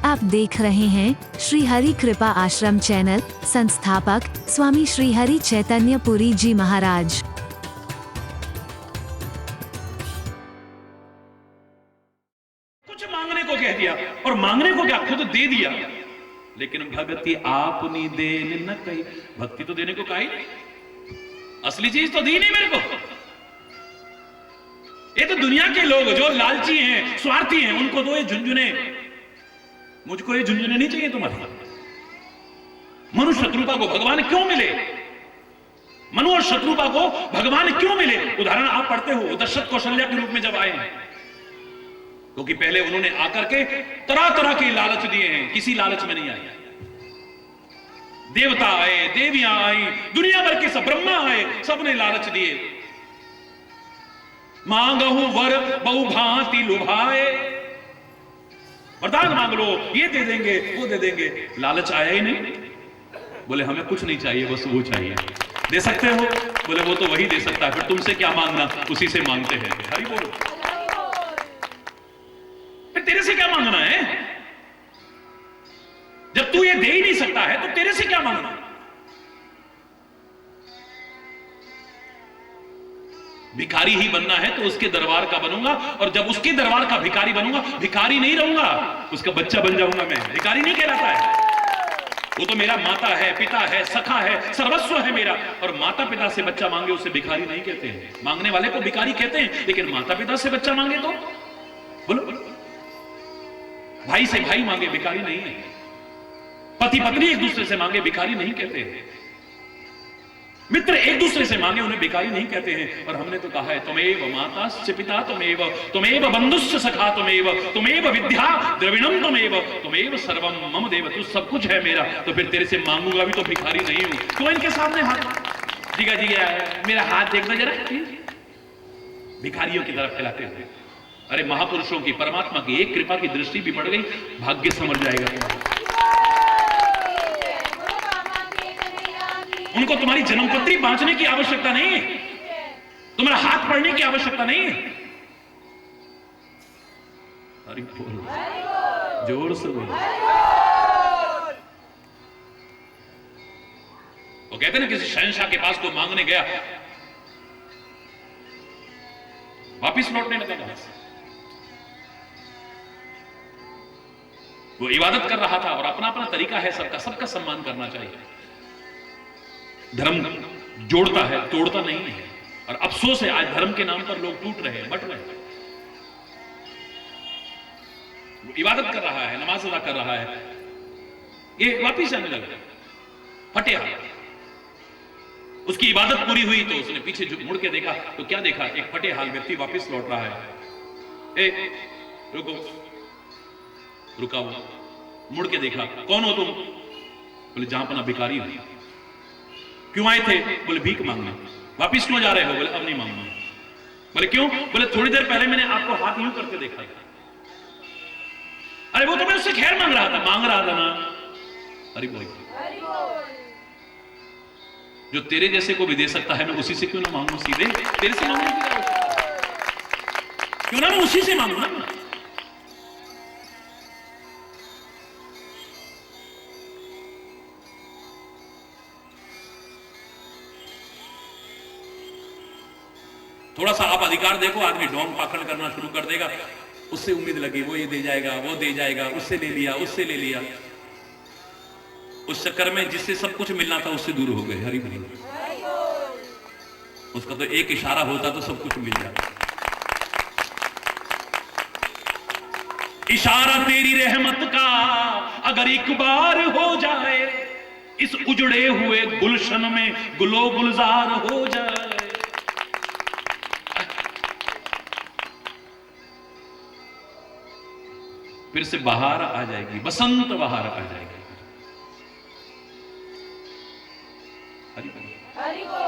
आप देख रहे हैं श्री हरि कृपा आश्रम चैनल। संस्थापक स्वामी श्री हरि चैतन्य पुरी जी महाराज। कुछ मांगने को कह दिया और मांगने को क्या खुद दे दिया। लेकिन भक्ति आपनी देन न कही, भक्ति तो देने को कहा ही नहीं, असली चीज तो दी नहीं मेरे को। ये तो दुनिया के लोग जो लालची हैं, स्वार्थी हैं, उनको दो ये झुंझुने। मुझको ये झुंझुने नहीं चाहिए तुम्हारे। मनुष्य शत्रुपा को भगवान क्यों मिले? मनु और शत्रुपा को भगवान क्यों मिले? उदाहरण आप पढ़ते हो, दशरथ कौशल्या के रूप में जब आए हैं, क्योंकि पहले उन्होंने आकर के तरह तरह के लालच दिए हैं, किसी लालच में नहीं आए। देवता आए, देवियां आई, दुनिया भर के सब, ब्रह्मा आए, सबने लालच दिए। मांगहु वर बहु भांति लुभाए, वरदान मांग लो, ये दे देंगे, वो दे देंगे। लालच आया ही नहीं। बोले हमें कुछ नहीं चाहिए, बस वो चाहिए। दे सकते हो? बोले वो तो वही दे सकता है, फिर तुमसे क्या मांगना, उसी से मांगते हैं। हरि बोल। फिर तेरे से क्या मांगना है? जब तू ये दे ही नहीं सकता है तो तेरे से क्या मांगना? भिखारी ही बनना है तो उसके दरबार का बनूंगा, और जब उसके दरबार का भिखारी बनूंगा, भिखारी नहीं रहूंगा, उसका बच्चा बन जाऊंगा। मैं भिखारी नहीं कहलाता है। वो तो मेरा माता है, पिता है, सखा है, सर्वस्व है मेरा। और माता पिता से बच्चा मांगे उसे भिखारी नहीं कहते हैं। मांगने वाले को भिखारी कहते हैं, लेकिन माता पिता से बच्चा मांगे तो बोलो, भाई से भाई मांगे भिखारी नहीं है। पति पत्नी एक दूसरे से मांगे भिखारी नहीं कहते हैं। मित्र एक दूसरे से मांगे उन्हें भिखारी नहीं कहते हैं। और हमने तो कहा है, तुमेव माताश्च पिता तुमेव बंधुश्च सखा तुमेव विद्या द्रविणम तुमेव सर्वम मम देव। तू सब कुछ है मेरा, तो फिर तेरे से मांगूंगा भी तो भिखारी नहीं हूं। तो इनके सामने हाथ जीगा जीगा, मेरा हाथ देखना जरा, भिखारियों की तरफ फैलाते हुए। अरे महापुरुषों की, परमात्मा की एक कृपा की दृष्टि भी बढ़ गई, भाग्य समझ जाएगा। उनको तुम्हारी जन्मपत्री बांचने की आवश्यकता नहीं है, तुम्हारा हाथ पढ़ने की आवश्यकता नहीं है। हरि बोल, जोर से बोल। वो कहते ना, किसी शहंशाह के पास कोई मांगने गया, वापिस लौटने लगा वहां से। वो इबादत कर रहा था, और अपना अपना तरीका है सबका, सबका सम्मान करना चाहिए। धर्म जोड़ता है, तोड़ता नहीं है। और अफसोस है, आज धर्म के नाम पर लोग टूट रहे हैं, बट रहे हैं। वो इबादत कर रहा है, नमाज अदा कर रहा है, ये वापिस आने लगा फटे हाथ। उसकी इबादत पूरी हुई तो उसने पीछे मुड़ के देखा, तो क्या देखा? एक फटे हाल व्यक्ति वापिस लौट रहा है। ए रुको, रुका। वो मुड़ के देखा, कौन हो तुम? बोले जहां पर भिखारी हुई। क्यों आए थे? बोले भीख मांगने। वापिस क्यों जा रहे हो? बोले अब नहीं मांगना। बोले क्यों? बोले थोड़ी देर पहले मैंने आपको हाथ यूं करके देखा। अरे वो तो मैं उससे खैर मांग रहा था ना। अरे बोल, जो तेरे जैसे को भी दे सकता है, मैं उसी से क्यों ना मांगू? सीधे तेरे से मांगने की क्या आवश्यकता? क्यों ना मैं उसी से मांगू ना। थोड़ा सा आप अधिकार देखो, आदमी ढोंग पाखंड करना शुरू कर देगा। उससे उम्मीद लगी, वो ये दे जाएगा, वो दे जाएगा, उससे ले लिया, उससे ले लिया। उस चक्कर में जिससे सब कुछ मिलना था उससे दूर हो गए। हरि बोल। उसका तो एक इशारा होता तो सब कुछ मिल जाता। इशारा तेरी रहमत का अगर एक बार हो जाए, इस उजड़े हुए गुलशन में गुलो गुलजार हो जाए। फिर से बहार आ जाएगी, बसंत बहार आ जाएगी।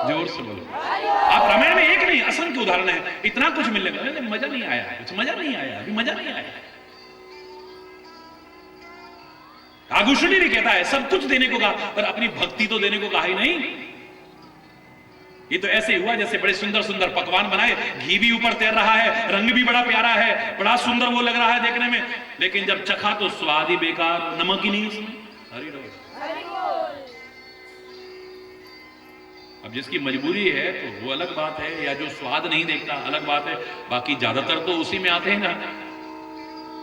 जोर से बोलो। आप रामायण में एक नहीं, असंख्य उदाहरण है। इतना कुछ मिलने का मजा नहीं आया, कुछ मजा नहीं आया, अभी मजा नहीं आया। आगुषणी भी कहता है, सब कुछ देने को कहा, पर अपनी भक्ति तो देने को कहा ही नहीं। ये तो ऐसे हुआ जैसे बड़े सुंदर सुंदर पकवान बनाए, घी भी ऊपर तैर रहा है, रंग भी बड़ा प्यारा है, बड़ा सुंदर वो लग रहा है देखने में, लेकिन जब चखा तो स्वाद ही बेकार, नमक ही नहीं इसमें। हरि बोल। अब जिसकी मजबूरी है तो वो अलग बात है, या जो स्वाद नहीं देखता अलग बात है, बाकी ज्यादातर तो उसी में आते हैं ना।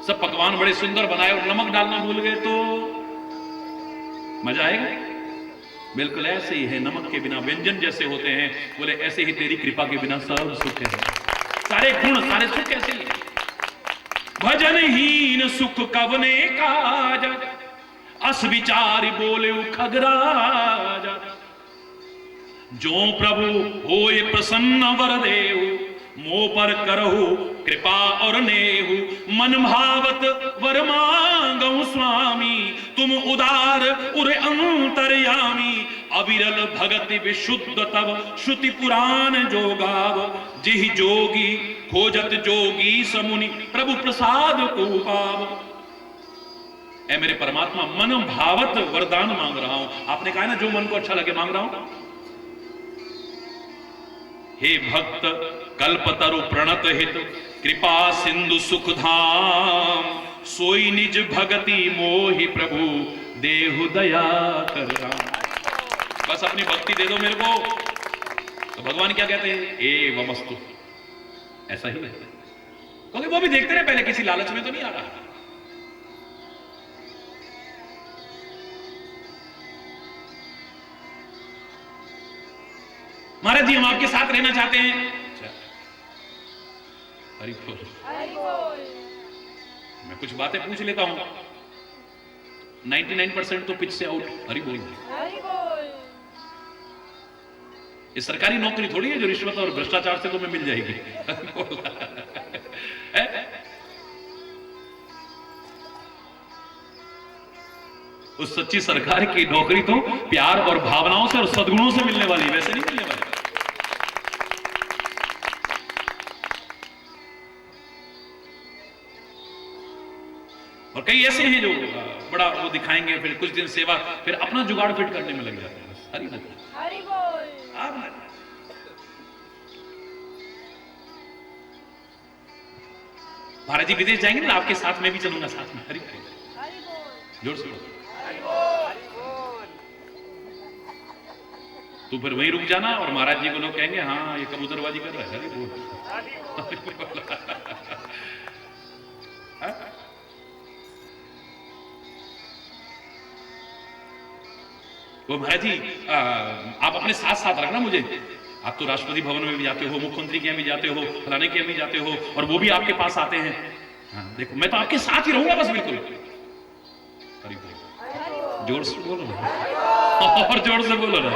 सब पकवान बड़े सुंदर बनाए और नमक डालना भूल गए तो मजा आएगा? बिल्कुल ऐसे ही है, नमक के बिना व्यंजन जैसे होते हैं, बोले ऐसे ही तेरी कृपा के बिना सब सुख है, सारे गुण सारे सुख ऐसे ही। भजनहीन सुख कवने काज, अस विचार बोले खगराज। जो प्रभु होए प्रसन्न वर देहु, मोह पर करहु कृपा और नेहु। मन भावत वर मांगऊ स्वामी, तुम उदार उर अंतर्यामी। अविरल भगत विशुद्ध तब, श्रुति पुराण जोगाव। जिहि जोगी खोजत जोगी समुनि, प्रभु प्रसाद को पाव। ऐ मेरे परमात्मा, मन भावत वरदान मांग रहा हूं। आपने कहा ना जो मन को अच्छा लगे मांग रहा हूं। हे भक्त कल्पतरु प्रणत हित, कृपा सिंधु सुख धाम। सोई निज भगति मोहि प्रभु, देहु दया कर राम। बस अपनी भक्ति दे दो मेरे को। तो भगवान क्या कहते हैं? एवमस्तु, ऐसा ही है। क्योंकि वो भी देखते रहे पहले, किसी लालच में तो नहीं आ रहा। महाराज जी हम आपके साथ रहना चाहते हैं। हरि बोल। मैं कुछ बातें पूछ लेता हूं, 99% तो पिच से आउट। हरि बोल। ये सरकारी नौकरी थोड़ी है जो रिश्वत और भ्रष्टाचार से तुम्हें मिल जाएगी। उस सच्ची सरकार की नौकरी तो प्यार और भावनाओं से और सद्गुणों से मिलने वाली, वैसे नहीं मिलने वाली। और कई ऐसे हैं जो बड़ा वो दिखाएंगे, फिर कुछ दिन सेवा, फिर अपना जुगाड़ फिट करने में लग जाते हैं। हरि बोल। महाराज जी विदेश जाएंगे ना, आपके साथ मैं भी चलूंगा साथ में। हरि बोल। जोर से बोल। तू फिर वहीं रुक जाना और महाराज जी को लोग कहेंगे हाँ ये कबूतरबाजी कर रहा है। हरि बोल। वो महाराज जी आप अपने साथ साथ रखना मुझे। आप तो राष्ट्रपति भवन में भी जाते हो, मुख्यमंत्री के यहाँ भी जाते हो, फलाने के यहाँ भी जाते हो, और वो भी आपके पास आते हैं। हाँ देखो मैं तो आपके साथ ही रहूंगा बस, बिल्कुल। हरि बोल। जोर से बोलो और जोर से बोलो ना।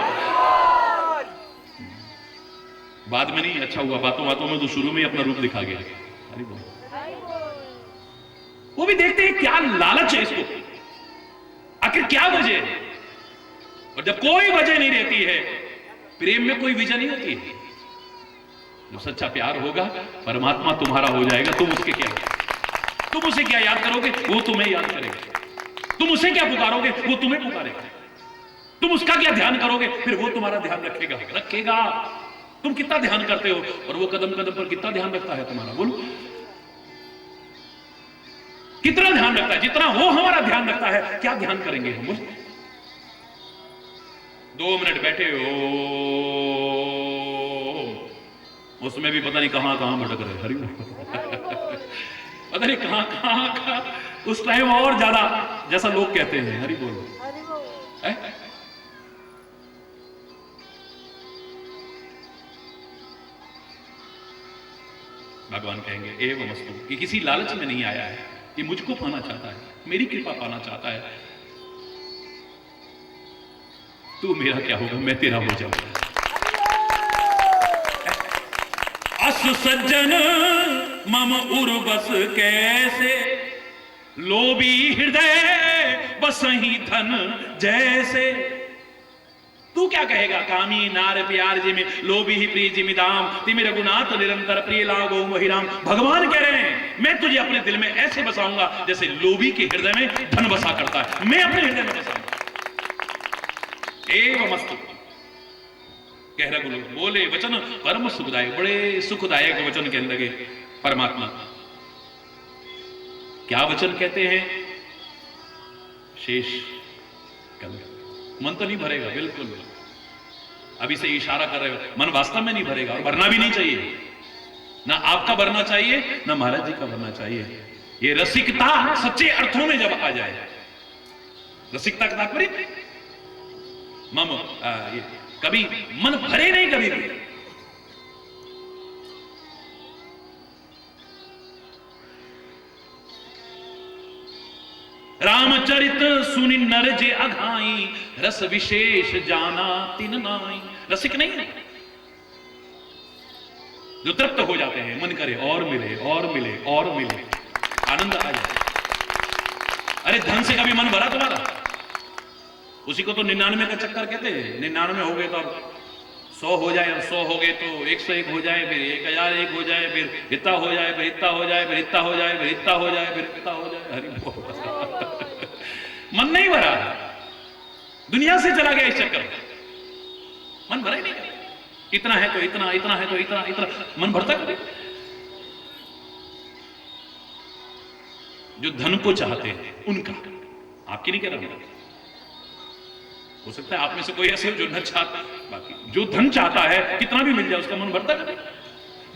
बाद में नहीं, अच्छा हुआ बातों बातों में तो शुरू में अपना रूप दिखा गया। हरि बोल। वो भी देखते हैं क्या लालच है इसको, आखिर क्या वजह है। और जब कोई वजह नहीं रहती है, प्रेम में कोई वजह नहीं होती है। जो सच्चा प्यार होगा, परमात्मा तुम्हारा हो जाएगा। तुम उसके क्या, तुम उसे क्या याद करोगे, वो तुम्हें याद करेगा। तुम उसे क्या पुकारोगे, वो तुम्हें पुकारेगा। तुम उसका क्या ध्यान करोगे, फिर वो तुम्हारा ध्यान रखेगा। तुम कितना ध्यान करते हो और वो कदम कदम पर कितना ध्यान रखता है तुम्हारा, बोलो। कितना ध्यान रखता है, जितना वो हमारा ध्यान रखता है, क्या ध्यान करेंगे हम। बोलो 2 मिनट बैठे हो, उसमें भी पता नहीं कहां कहां भटक रहे। हरि पता नहीं कहां उस टाइम और ज्यादा, जैसा लोग कहते हैं। हरि बोल। भगवान कहेंगे एवमस्तु, कि किसी लालच में नहीं आया है, कि मुझको पाना चाहता है, मेरी कृपा पाना चाहता है। तू मेरा क्या होगा, मैं तेरा हो जाऊंगा। अस सज्जन मम उर्वस कैसे, लोभी हृदय बसहि धन जैसे। तू क्या कहेगा, कामी नार प्यार जिमि, लोभी ही प्रिय जिमिदाम। तिमि रघुनाथ निरंतर प्रिय लागो महिराम। भगवान कह रहे हैं मैं तुझे अपने दिल में ऐसे बसाऊंगा जैसे लोभी के हृदय में धन बसा करता है, मैं अपने हृदय में बसाऊंगा। एवमस्तु। कह रहे बोले वचन परम सुखदायक, बड़े सुखदायक वचन कहने लगे परमात्मा। क्या वचन कहते हैं? शेष कल मन तो नहीं भरेगा, बिल्कुल अभी से इशारा कर रहे हो, मन वास्तव में नहीं भरेगा और भरना भी नहीं चाहिए। ना आपका भरना चाहिए, ना महाराज जी का भरना चाहिए। ये रसिकता सच्चे अर्थों में जब आ जाए, रसिकता का तात्पर्य मम ये कभी मन भरे नहीं कभी भी। रामचरित सुनि नर जे अघाई, रस विशेष जाना तिन नाई। रसिक नहीं है जो तृप्त हो जाते हैं, मन करे और मिले और मिले और मिले, आनंद आ जाए। अरे धन से कभी मन भरा तुम्हारा? उसी को तो 99 का चक्कर कहते हैं। 99 हो गए तो अब 100 हो जाए, और 100 हो गए तो 101 हो जाए, फिर 1001 हो जाए, फिर इतना हो जाए, फिर इतना हो जाए, फिर इतना हो जाए, फिर इतना हो जाए, फिर इतना हो जाए। हरि मन नहीं भरा, दुनिया से चला गया इस चक्कर में, मन भरा ही नहीं। इतना है तो इतना, इतना है तो इतना, इतना मन भरता कभी? जो धन को चाहते हैं उनका, आपकी नहीं कह रहा हूं। हो सकता है आप में से कोई ऐसे हो जो धन चाहता, बाकी जो धन चाहता है कितना भी मिल जाए उसका मन भरता कभी?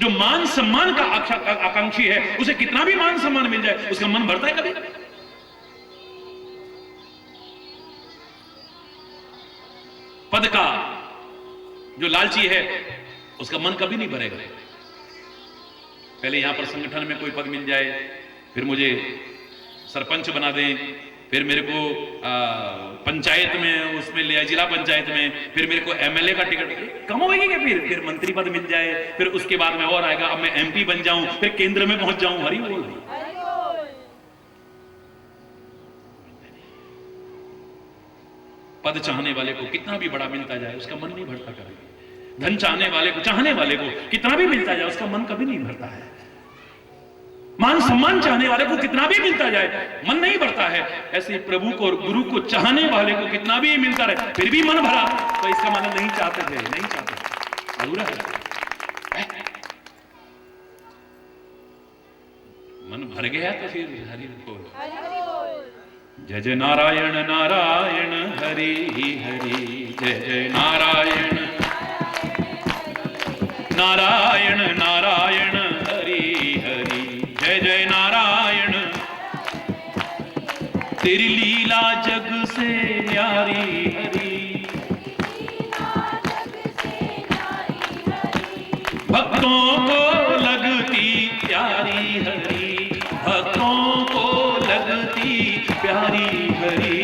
जो मान सम्मान का आकांक्षी है उसे कितना भी मान सम्मान मिल जाए उसका मन भरता है कभी? पद का जो लालची है उसका मन कभी नहीं भरेगा। पहले यहां पर संगठन में कोई पद मिल जाए, फिर मुझे सरपंच बना दें, फिर मेरे को पंचायत में उसमें ले, जिला पंचायत में, फिर मेरे को एमएलए का टिकट कम होगी क्या? फिर मंत्री पद मिल जाए, फिर उसके बाद में और आएगा, अब मैं एमपी बन जाऊं, फिर केंद्र में पहुंच जाऊं। हरि बोल। पद चाहने वाले को कितना भी बड़ा मिलता जाए उसका मन नहीं भरता कभी। धन चाहने वाले को कितना भी मिलता जाए उसका मन कभी नहीं भरता है। मान सम्मान चाहने वाले को कितना भी मिलता जाए मन नहीं भरता है। ऐसे प्रभु को और गुरु को चाहने वाले को कितना भी मिलता रहे फिर भी मन भरा, तो इसका मतलब नहीं चाहते थे, नहीं चाहते, अधूरा है। मन भर गया तो फिर हरि बोल। जय जय नारायण नारायण हरि हरि, जय जय नारायण नारायण नारायण हरि हरि, जय जय नारायण। तेरी लीला जग से न्यारी हरि, भक्तों को लगती प्यारी हरि, भक्तों को लगती प्यारी हरि।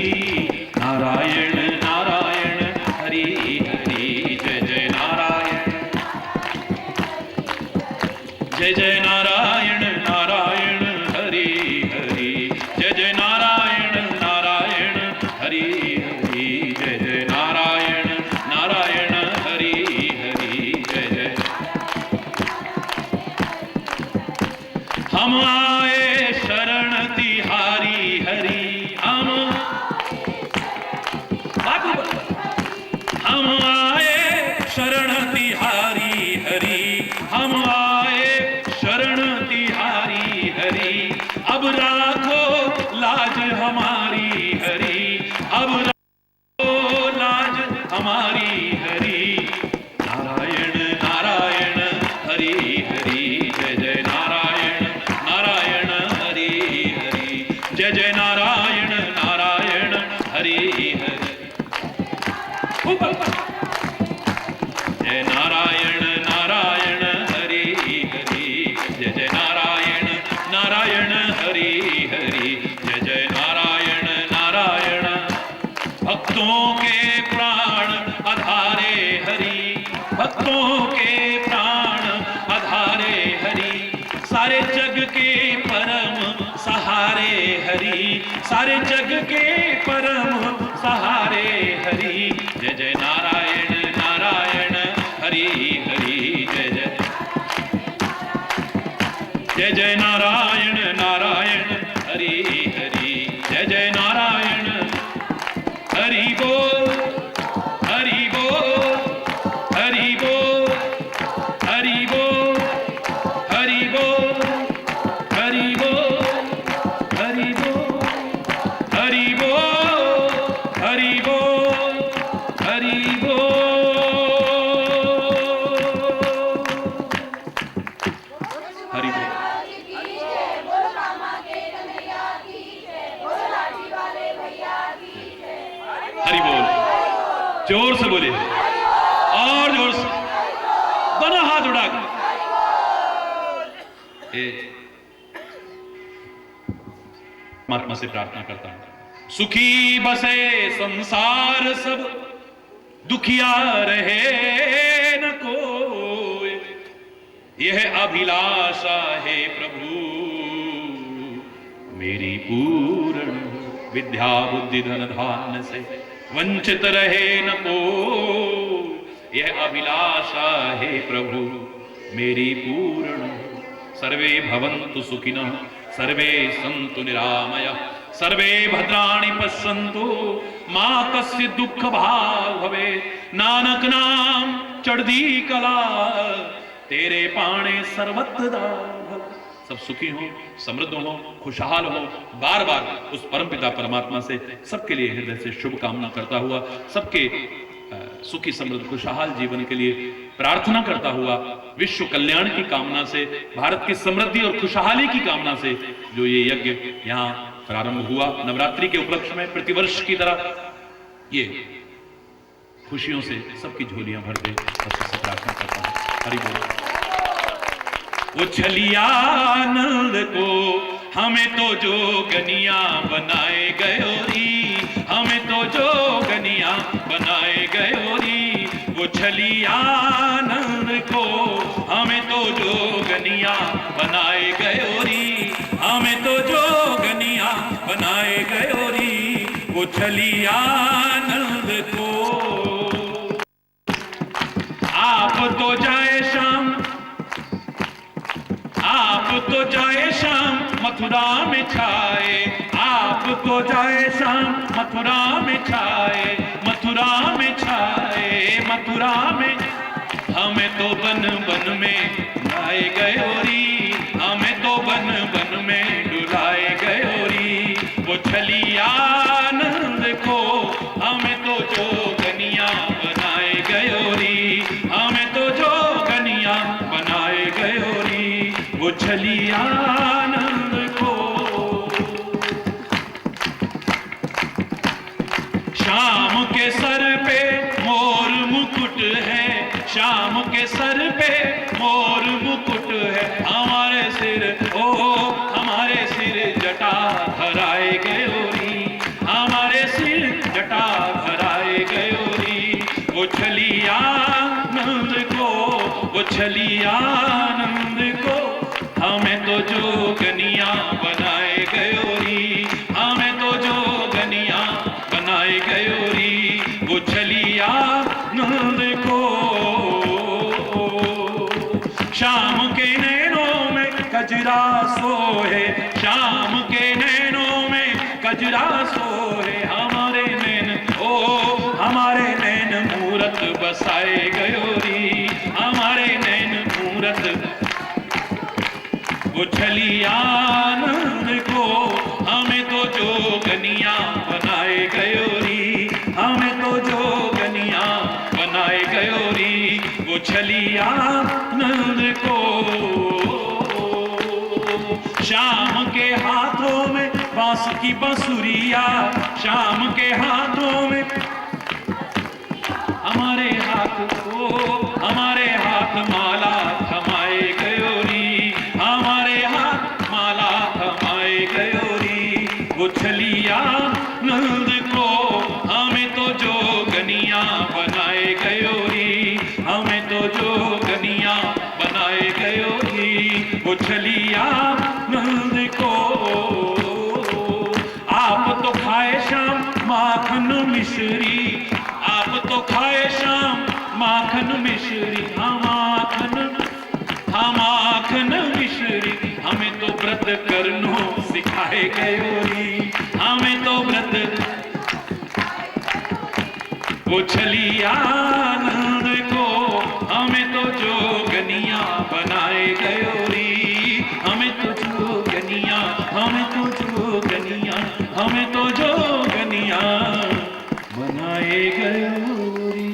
नारायण नारायण हरि हरि, जय जय नारायण, जय जय नारायण नारायण हरि हरि, जय जय नारायण नारायण हरि हरि, जय जय नारायण नारायण हरि हरि, जय जय। हम आए शरण तिहारी हरि, हम आए शरण तिहारी हरि, हम आए शरण तिहारी हरि। अब राखो लाज हमारी हरि, अब राखो लाज हमारी हरि। नारायण नारायण हरि हरि, जय जय नारायण नारायण हरि हरि, जय जय नारायण नारायण हरि हरि। जय नारायण नारायण हरि हरि, जय जय नारायण नारायण हरि हरि, जय जय नारायण नारायण। भक्तों के प्राण आधारे हरि, भक्तों के प्राण आधारे हरि, सारे जग के परम सहारे हरि, सारे जग के परम सहारे हरि। जय जय नारायण नारायण हरि हरि, जय जय, जय जय नारायण नारायण हरि हरि, जय जय नारायण। हरि बोल हरि बोल हरि हरि बोल। जोर से बोलिए, और जोर से, दोनों हाथ उठा कर। परमात्मा से प्रार्थना करता हूं, सुखी बसे संसार सब, दुखिया रहे न कोई, यह अभिलाषा है प्रभु मेरी पूर्ण। विद्या बुद्धि धन धान्य से वंचित रहे न कोई, यह अभिलाषा है प्रभु मेरी पूर्ण। सर्वे भवन्तु सुखिनः, सर्वे सन्तु निरामयः, सर्वे भद्राणि पश्यन्तु मा कस्य दुःख भाग् भवेत्। नानक नाम चढ़दी कला, तेरे पाणे सर्वत्र दाभ। सब सुखी हो, समृद्ध हो, खुशहाल हो। बार बार उस परमपिता परमात्मा से सबके लिए हृदय से शुभ कामना करता हुआ, सबके सुखी समृद्ध खुशहाल जीवन के लिए प्रार्थना करता हुआ, विश्व कल्याण की कामना से, भारत की समृद्धि और खुशहाली की कामना से जो ये यज्ञ यहाँ प्रारंभ हुआ नवरात्रि के उपलक्ष्य में, प्रतिवर्ष की तरह ये खुशियों से सबकी झोलियां भर दे, सबसे प्रार्थना करता हूं। हरि बोल। वो छलिया नंद को हमें तो जोगनिया बनाए गयोरी, हमें तो जोगनिया बनाए गयोरी। वो छलिया नंद को हमें तो जोगनिया बनाए गयोरी, हमें तो जोगनिया बनाए गयोरी। वो छलिया नंद को आप तो जाए शाम, आप तो जाए शाम मथुरा में छाए, आप तो जाए शाम मथुरा में छाए, मथुरा में छाए, मथुरा में। हमें तो बन बन में लाए गयोरी, हमें तो बन बन में डुलाए गयोरी। वो छलिया नंद को हमें तो जोगनिया बनाए गयोरी, हमें तो जोगनिया बनाए गयोरी। वो छलिया नंद को शाम के सर पे मोर मुकुट है, शाम के सर पे मोर मुकुट है। हमारे सिर ओ हमारे सिर जटा धराए गयोरी, हमारे सिर जटा धराए गयोरी। वो छलिया नंद को, वो छलिया नंद को हमें तो जोगनिया बनाए गयोरी, हमें तो जोगनिया बनाए गयोरी। वो छलिया नंद को शाम के नैनों में कजरा सोहे, शाम के नैनों में कजरा सोहे। हमारे नैन ओ हमारे नैन मूरत बसाए गयोरी, हमारे नैन मूरत। वो छलिया नंद को हमें तो जोगनिया बनाए गयोरी, हमें तो जोगनिया बनाए गयोरी। वो छलिया नंद को शाम के हाथों में बांस की बांसुरिया, शाम के हाथों में हमारे हाथ को, हमारे हाथ माला थमाए गयोरी, हमारे हाथ माला थमाए गयोरी। वो छलिया नंद को हमें तो जोगनिया बनाए गयोरी, हमें तो जोगनिया बनाए गयोरी। वो छलिया नंद को आप तो खाए शाम माखन मिश्री, आप तो खाए शाम माखन मिश्री। हम माखन मिश्री, हमें तो व्रत करनो सिखाए गयोरी, हमें तो व्रत। वो छलिया नंद को हमें तो जोगनिया बनाए गयोरी, हमें तो जोगनिया, हमें तो जोगनिया, हमें तो जोगनिया बनाए गयोरी।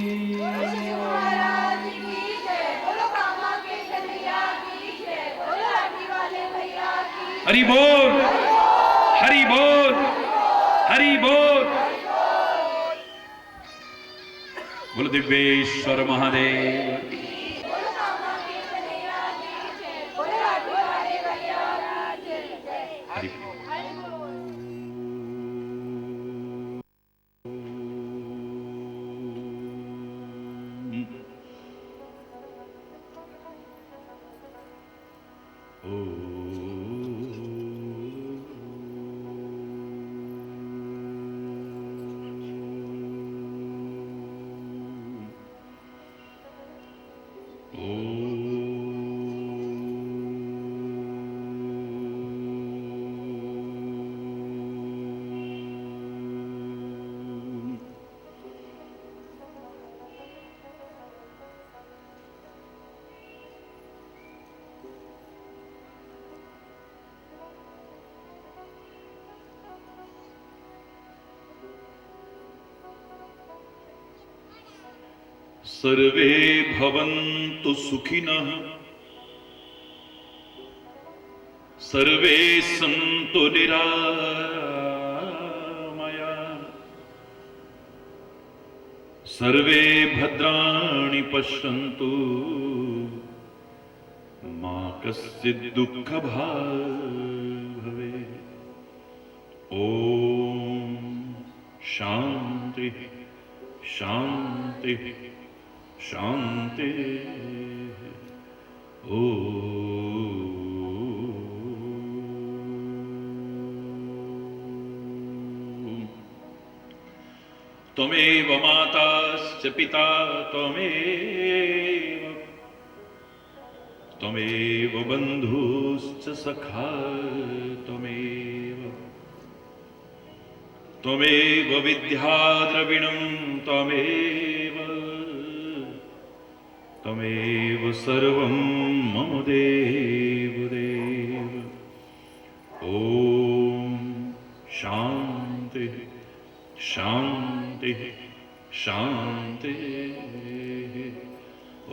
हरि बोल, हरि बोल, हरि बोल। बोलो दिव्येश्वर महादेव की। हरि सर्वे भवन्तु सुखिनः, सर्वे सन्तु निरामयाः, सर्वे भद्राणि पश्यन्तु, मा कश्चित् दुःखभाग् भवेत्। ॐ शान्ति शान्ति शांति। ओ त्वमेव माताश्च पिता त्वमेव, त्वमेव बन्धुश्च सखा त्वमेव, त्वमेव विद्या द्रविणं त्वमेव, त्वमेव सर्वं मम देव देव। ॐ शान्ति शान्ति शान्ति। ॐ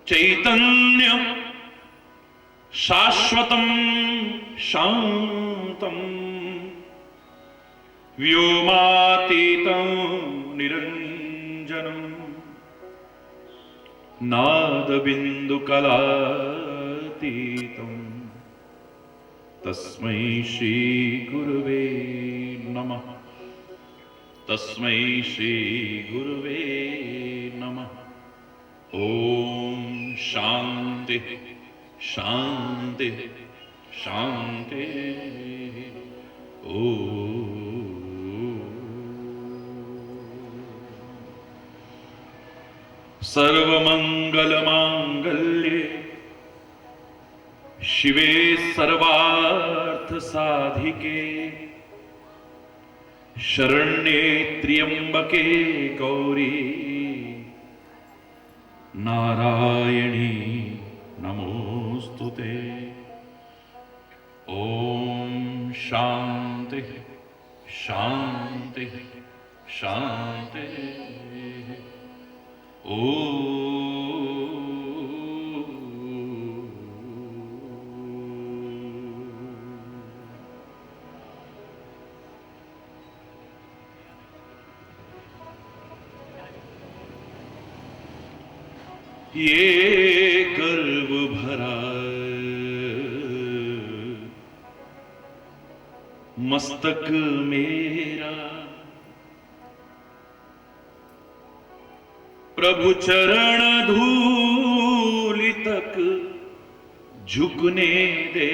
चैतन्यं शाश्वतं शान्तं व्योमातीतं निरञ्जनं नादबिन्दुकलातीतं तस्मै श्रीगुरुवे नमः, तस्मै श्रीगुरुवे नमः। ॐ शान्ति शान्ति शान्ति। ॐ सर्वमङ्गलमाङ्गल्ये शिवे सर्वार्थसाधिके शरण्ये त्र्यम्बके गौरी नारायणी नमोस्तुते। ॐ शान्ति शान्ति शान्ति। ॐ ये गर्व भरा मस्तक मेरा, प्रभु चरण धूलि तक झुकने दे।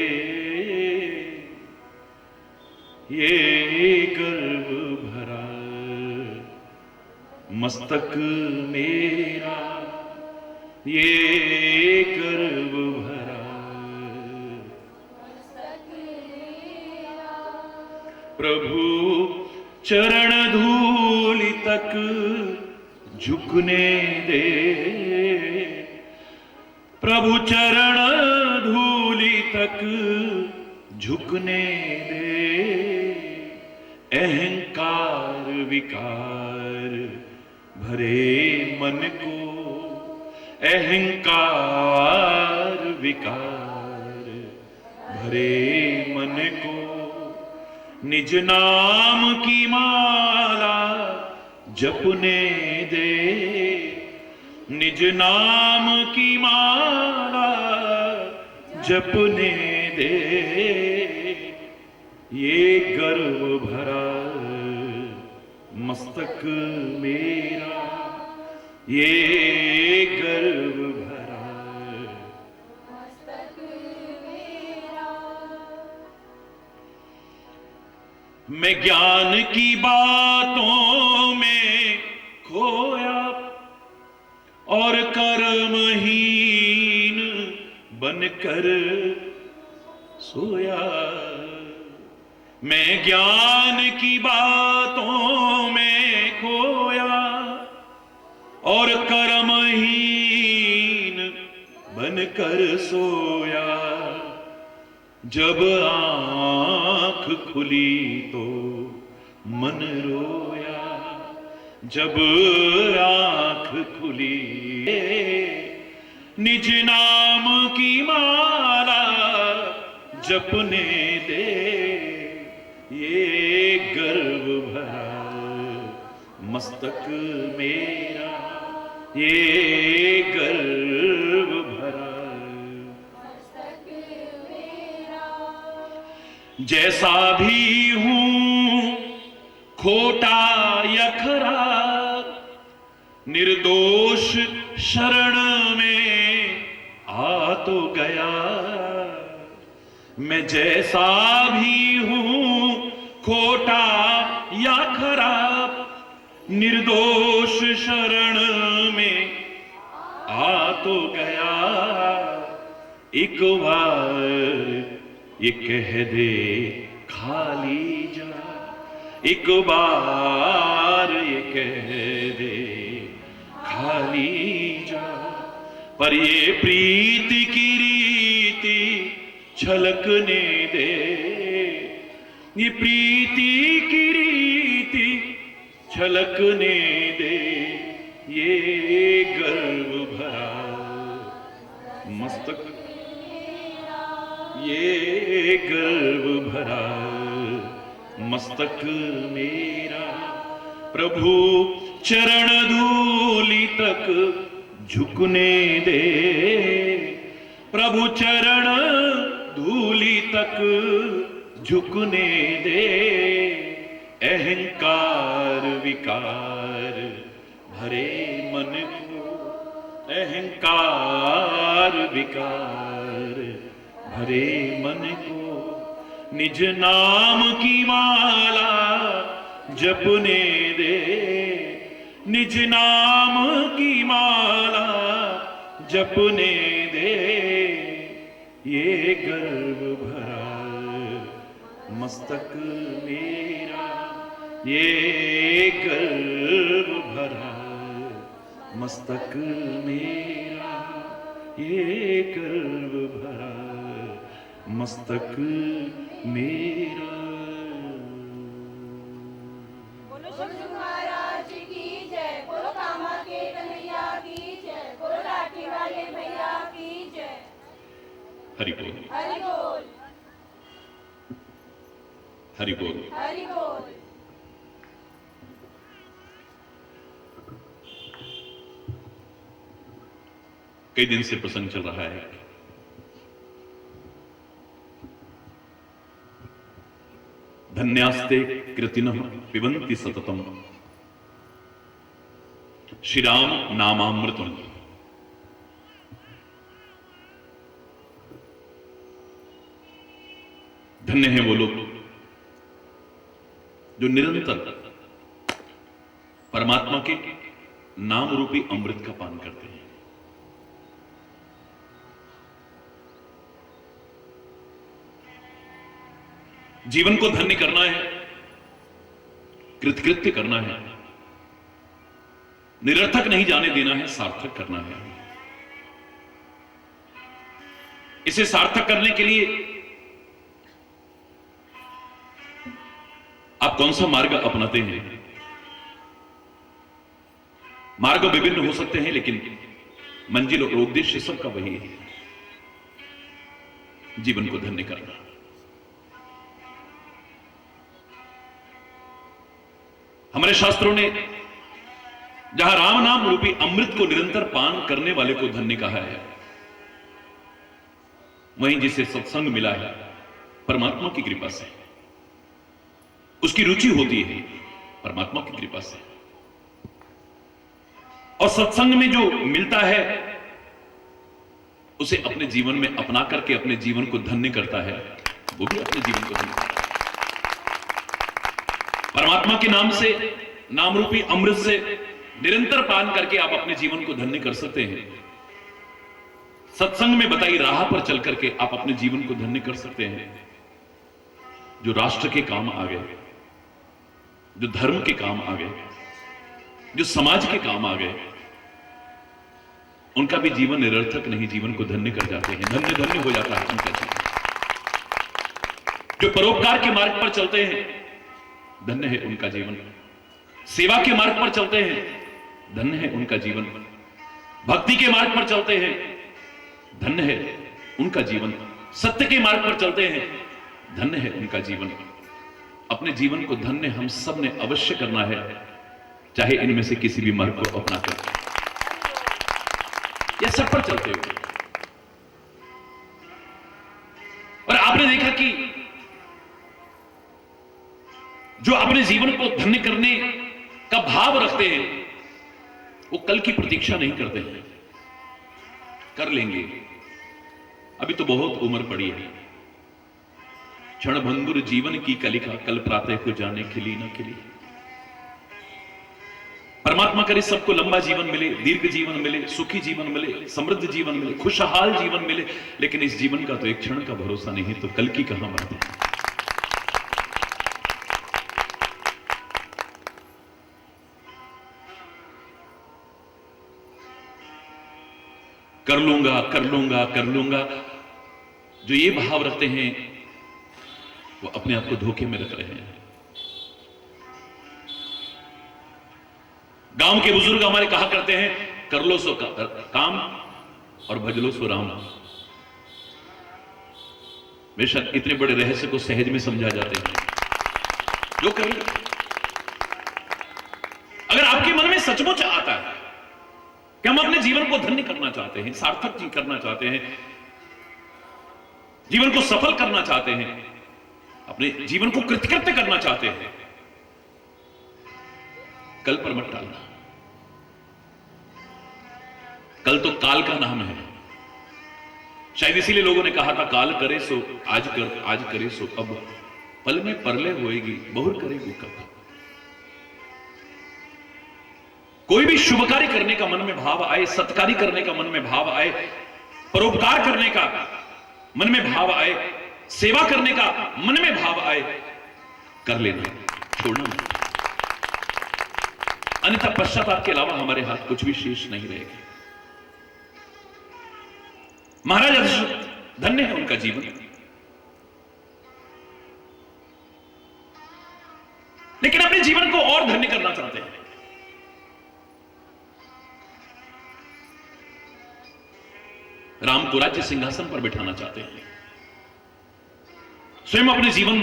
ये गर्व भरा मस्तक मेरा, ये गर्व भरा प्रभु चरण धूलि तक झुकने दे। प्रभु चरण धूलि तक झुकने दे। अहंकार विकार भरे मन को, अहंकार विकार भरे मन को निज नाम की माला जपने दे, निज नाम की माला जपने दे। ये गर्व भरा मस्तक मेरा, ये गर्व भरा मस्तक मेरा। मैं ज्ञान की बातों में खोया और कर्महीन बनकर सोया। मैं ज्ञान की बातों में खोया और कर्महीन बनकर सोया। जब आंख खुली तो मन रोया, जब आंख खुली निज नाम की माला जपने दे। ये गर्व भरा मस्तक मेरा, ये गर्व भरा मस्तक मेरा। जैसा भी हूं खोटा या खरा, निर्दोष शरण में आ तो गया। मैं जैसा भी हूं खोटा या खराब, निर्दोष शरण में आ तो गया। एक बार ये कह दे खाली जा, एक बार ये कह दे खाली जा। पर ये प्रीति की रीति छलकने दे, ये प्रीति की रीति छलकने दे। ये गर्व भरा मस्तक, ये गर्व भरा मस्तक मेरा। प्रभु चरण धूलि तक झुकने दे, प्रभु चरण धूलि तक झुकने दे। अहंकार विकार भरे मन को, अहंकार विकार भरे मन को निज नाम की माला जपने दे, निज नाम की माला जपने दे। ये गर्व भरा मस्तक मेरा, ये गर्व भरा मस्तक मेरा, ये गर्व भरा मस्तक मेरा। बोलो शंकर महाराज की जय, बोलो कामा के कन्हैया की जय, बोलो लाठी वाले भैया की जय। हरि बोल, हरि बोल, हरि बोल। हरि बोल। कई दिन से प्रसंग चल रहा है। धन्यास्ते कृतिनः पिबन्ति सततम श्रीराम नामामृतम। धन्य है वो लोग जो निरंतर परमात्मा के नाम रूपी अमृत का पान करते हैं। जीवन को धन्य करना है, कृतकृत्य करना है, निरर्थक नहीं जाने देना है, सार्थक करना है। इसे सार्थक करने के लिए आप कौन सा मार्ग अपनाते हैं? मार्ग विभिन्न हो सकते हैं, लेकिन मंजिल और उद्देश्य सबका वही है। जीवन को धन्य करना। हमारे शास्त्रों ने जहां राम नाम रूपी अमृत को निरंतर पान करने वाले को धन्य कहा है, वहीं जिसे सत्संग मिला है परमात्मा की कृपा से, उसकी रुचि होती है परमात्मा की कृपा से, और सत्संग में जो मिलता है उसे अपने जीवन में अपना करके अपने जीवन को धन्य करता है, वो भी अपने जीवन को धन्य करता है। परमात्मा के नाम से, नाम रूपी अमृत से निरंतर पान करके आप अपने जीवन को धन्य कर सकते हैं। सत्संग में बताई राह पर चल करके आप अपने जीवन को धन्य कर सकते हैं। जो राष्ट्र के काम आ गए, जो धर्म के काम आ गए, जो समाज के काम आ गए, उनका भी जीवन निरर्थक नहीं, जीवन को धन्य कर जाते हैं, धन्य धन्य हो जाता है उनका जीवन। जो परोपकार के मार्ग पर चलते हैं, धन्य है उनका जीवन। सेवा के मार्ग पर चलते हैं, धन्य है उनका जीवन। भक्ति के मार्ग पर चलते हैं, धन्य है उनका जीवन। सत्य के मार्ग पर चलते हैं, धन्य है उनका जीवन। अपने जीवन को धन्य हम सब ने अवश्य करना है, चाहे इनमें से किसी भी मार्ग को अपना कर या सब पर चलते हो। और आपने देखा कि जो अपने जीवन को धन्य करने का भाव रखते हैं, वो कल की प्रतीक्षा नहीं करते हैं, कर लेंगे, अभी तो बहुत उम्र पड़ी है। क्षण भंगुर जीवन की कलिका, कल प्रातः को जाने खिली न खिली। परमात्मा करे सबको लंबा जीवन मिले, दीर्घ जीवन मिले, सुखी जीवन मिले, समृद्ध जीवन मिले, खुशहाल जीवन मिले, लेकिन इस जीवन का तो एक क्षण का भरोसा नहीं, तो कल की कहां बात है। कर लूंगा कर लूंगा कर लूंगा, जो ये भाव रखते हैं वो अपने आप को धोखे में रख रहे हैं। गांव के बुजुर्ग हमारे कहा करते हैं, कर लो सो काम और भज लो सो राम। बेशक इतने बड़े रहस्य को सहज में समझा जाते हैं, जो कर लो। अगर आपके मन में सचमुच आता है कि हम अपने जीवन को धन्य करना चाहते हैं, सार्थक जी करना चाहते हैं, जीवन को सफल करना चाहते हैं, अपने जीवन को कृतकृत्य करना चाहते हैं, कल पर मत टालना। कल तो काल का नाम है। शायद इसीलिए लोगों ने कहा था, काल करे सो आज कर, आज करे सो अब, पल में परले होएगी, बहुर करेगी कब। कोई भी शुभ कार्य करने का मन में भाव आए, सत्कार्य करने का मन में भाव आए, परोपकार करने का मन में भाव आए, सेवा करने का मन में भाव आए, कर लेना, छोड़ना नहीं। अन्यथा पश्चाताप के अलावा हमारे हाथ कुछ भी शेष नहीं रहेगा। महाराज दशरथ धन्य है उनका जीवन, लेकिन अपने जीवन को और धन्य करना चाहते हैं। राम को राज्य सिंहासन पर बिठाना चाहते हैं, स्वयं अपने जीवन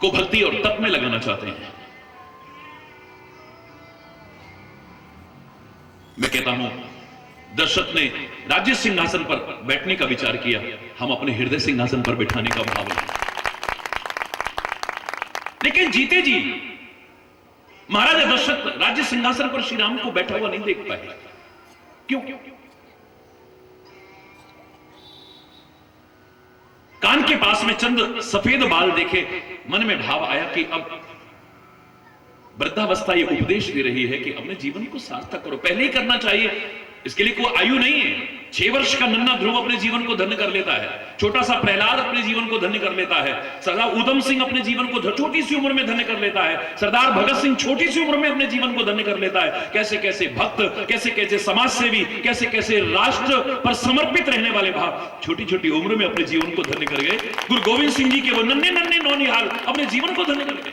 को भक्ति और तप में लगाना चाहते हैं। मैं कहता हूं, दशरथ ने राज्य सिंहासन पर बैठने का विचार किया, हम अपने हृदय सिंहासन पर बिठाने का भाव है। लेकिन जीते जी महाराजा दशरथ राज्य सिंहासन पर श्री राम को बैठा हुआ नहीं देख पाए। क्यों? कान के पास में चंद सफेद बाल देखे, मन में भाव आया कि अब वृद्धावस्था ये उपदेश दे रही है कि अपने जीवन को सार्थक करो। पहले ही करना चाहिए, इसके लिए कोई आयु नहीं है। 6 वर्ष का नन्हा ध्रुव अपने जीवन को धन्य कर लेता है, छोटा सा प्रहलाद अपने जीवन को धन्य कर लेता है, सरदार उधम सिंह अपने जीवन को छोटी सी उम्र में धन्य कर लेता है, सरदार भगत सिंह छोटी सी उम्र में अपने जीवन को धन्य कर लेता है। कैसे कैसे भक्त, कैसे कैसे समाज सेवी, कैसे कैसे राष्ट्र पर समर्पित रहने वाले भाव छोटी छोटी उम्र में अपने जीवन को धन्य कर गए। गुरु गोविंद सिंह जी के वो नन्हे नन्हे नौनिहाल अपने जीवन को धन्य कर गए।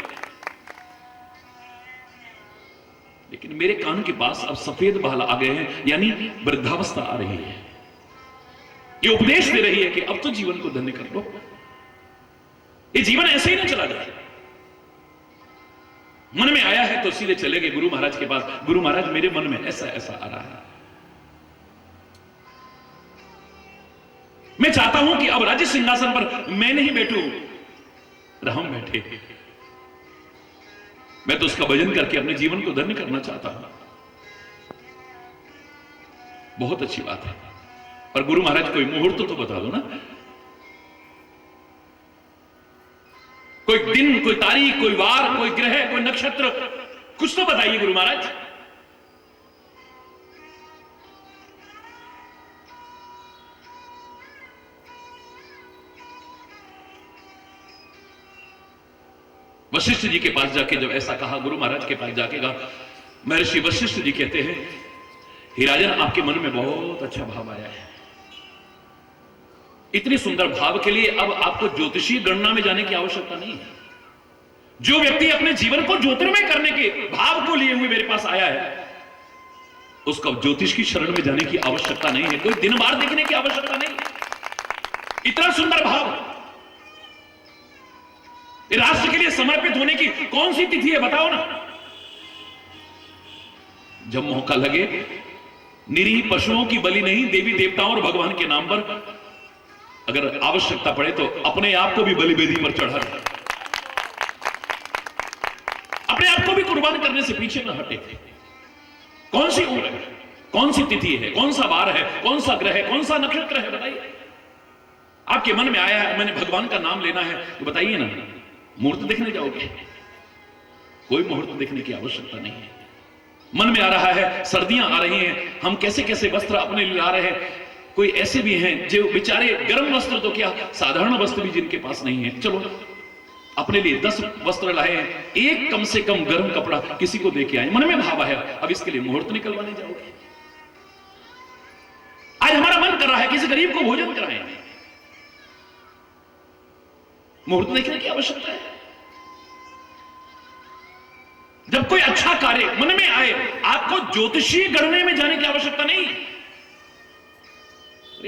लेकिन मेरे कान के पास अब सफेद बाल आ गए हैं, यानी वृद्धावस्था आ रही है। ये उपदेश दे रही है कि अब तो जीवन को धन्य कर लो, ये जीवन ऐसे ही ना चला जाए। मन में आया है तो सीधे चले गए गुरु महाराज के पास, गुरु महाराज मेरे मन में ऐसा ऐसा आ रहा है, मैं चाहता हूं कि अब राज्य सिंहासन पर मैं नहीं बैठूं, राम बैठे, मैं तो उसका भजन करके अपने जीवन को धन्य करना चाहता हूं। बहुत अच्छी बात है। और गुरु महाराज कोई मुहूर्त तो बता दो ना, कोई दिन, कोई तारीख, कोई वार, कोई ग्रह, कोई नक्षत्र, कुछ तो बताइए गुरु महाराज। वशिष्ठ जी के पास जाके जब ऐसा कहा, गुरु महाराज के पास जाके कहा, महर्षि वशिष्ठ जी कहते हैं, हे राजन, आपके मन में बहुत अच्छा भाव आया है। इतने सुंदर भाव के लिए अब आपको ज्योतिषीय गणना में जाने की आवश्यकता नहीं है। जो व्यक्ति अपने जीवन को ज्योतिर्मय करने के भाव को लिए हुए मेरे पास आया है, उसको ज्योतिष की शरण में जाने की आवश्यकता नहीं है, कोई दिन बार देखने की आवश्यकता नहीं। इतना सुंदर भाव, राष्ट्र के लिए समर्पित होने की कौन सी तिथि है बताओ ना। जब मौका लगे, निरीह पशुओं की बलि नहीं, देवी देवताओं और भगवान के नाम पर अगर आवश्यकता पड़े तो अपने आप को भी बलि वेदी पर चढ़ा, अपने आप को भी कुर्बान करने से पीछे न हटे। कौन सी उम्र है, कौन सी तिथि है, कौन सा वार है, कौन सा ग्रह है, कौन सा नक्षत्र है, बताइए। आपके मन में आया है मैंने भगवान का नाम लेना है, तो बताइए ना, मुहूर्त देखने जाओगे? कोई मुहूर्त देखने की आवश्यकता नहीं है। मन में आ रहा है, सर्दियां आ रही हैं, हम कैसे कैसे वस्त्र अपने लिए ला रहे हैं। कोई ऐसे भी हैं जो बेचारे गर्म वस्त्र तो क्या, साधारण वस्त्र भी जिनके पास नहीं है, चलो अपने लिए 10 वस्त्र लाए हैं, एक कम से कम गर्म कपड़ा किसी को दे के आए। मन में भाव है, अब इसके लिए मुहूर्त निकलवाने जाओगे? आज हमारा मन कर रहा है किसी गरीब को भोजन कराएं, मुहूर्त देखने की आवश्यकता है। जब कोई अच्छा कार्य मन में आए, आपको ज्योतिषीय गणने में जाने की आवश्यकता नहीं।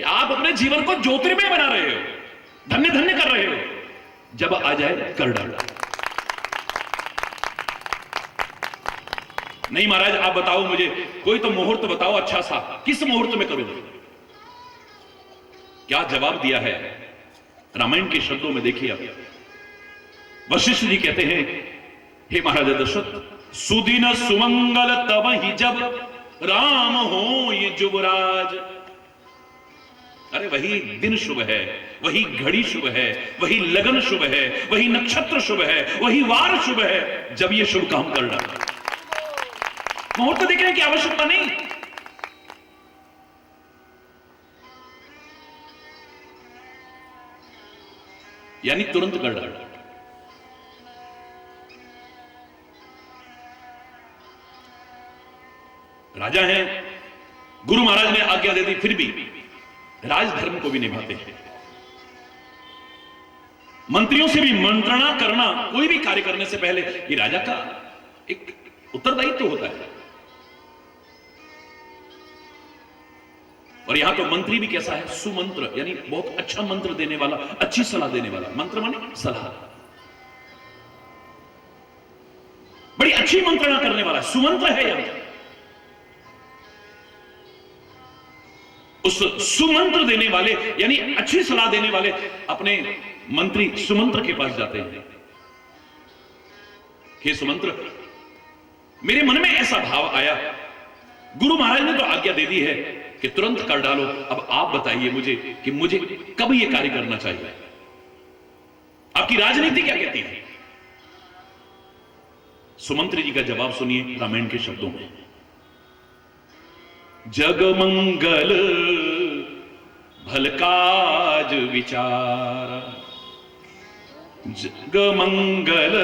आप अपने जीवन को ज्योतिर्मय बना रहे हो, धन्य धन्य कर रहे हो, जब आ जाए कर डालो। नहीं महाराज आप बताओ मुझे, कोई तो मुहूर्त बताओ अच्छा सा, किस मुहूर्त में करोगे? क्या जवाब दिया है रामायण के शब्दों में देखिए। अब वशिष्ठ जी कहते हैं, हे महाराज दशरथ, सुदिन सुमंगल तब ही जब राम हो ये युवराज। अरे वही दिन शुभ है, वही घड़ी शुभ है, वही लगन शुभ है, वही नक्षत्र शुभ है, वही वार शुभ है जब ये शुभ काम कर डाला। मुहूर्त देखने की आवश्यकता नहीं। यानी तुरंत कर डाला। राजा हैं, गुरु महाराज ने आज्ञा दे दी, फिर भी राजधर्म को भी निभाते हैं। मंत्रियों से भी मंत्रणा करना, कोई भी कार्य करने से पहले ये राजा का एक उत्तरदायित्व तो होता है। और यहां तो मंत्री भी कैसा है, सुमंत्र, यानी बहुत अच्छा मंत्र देने वाला, अच्छी सलाह देने वाला। मंत्र माने सलाह, बड़ी अच्छी मंत्रणा करने वाला सुमंत्र है। यहां उस सुमंत्र देने वाले यानी अच्छी सलाह देने वाले अपने मंत्री सुमंत्र के पास जाते हैं। हे सुमंत्र, मेरे मन में ऐसा भाव आया, गुरु महाराज ने तो आज्ञा दे दी है कि तुरंत कर डालो। अब आप बताइए मुझे कि मुझे कब यह कार्य करना चाहिए? आपकी राजनीति क्या कहती है? सुमंत्र जी का जवाब सुनिए रामायण के शब्दों में। जग मंगल भल काज विचार, जग मंगल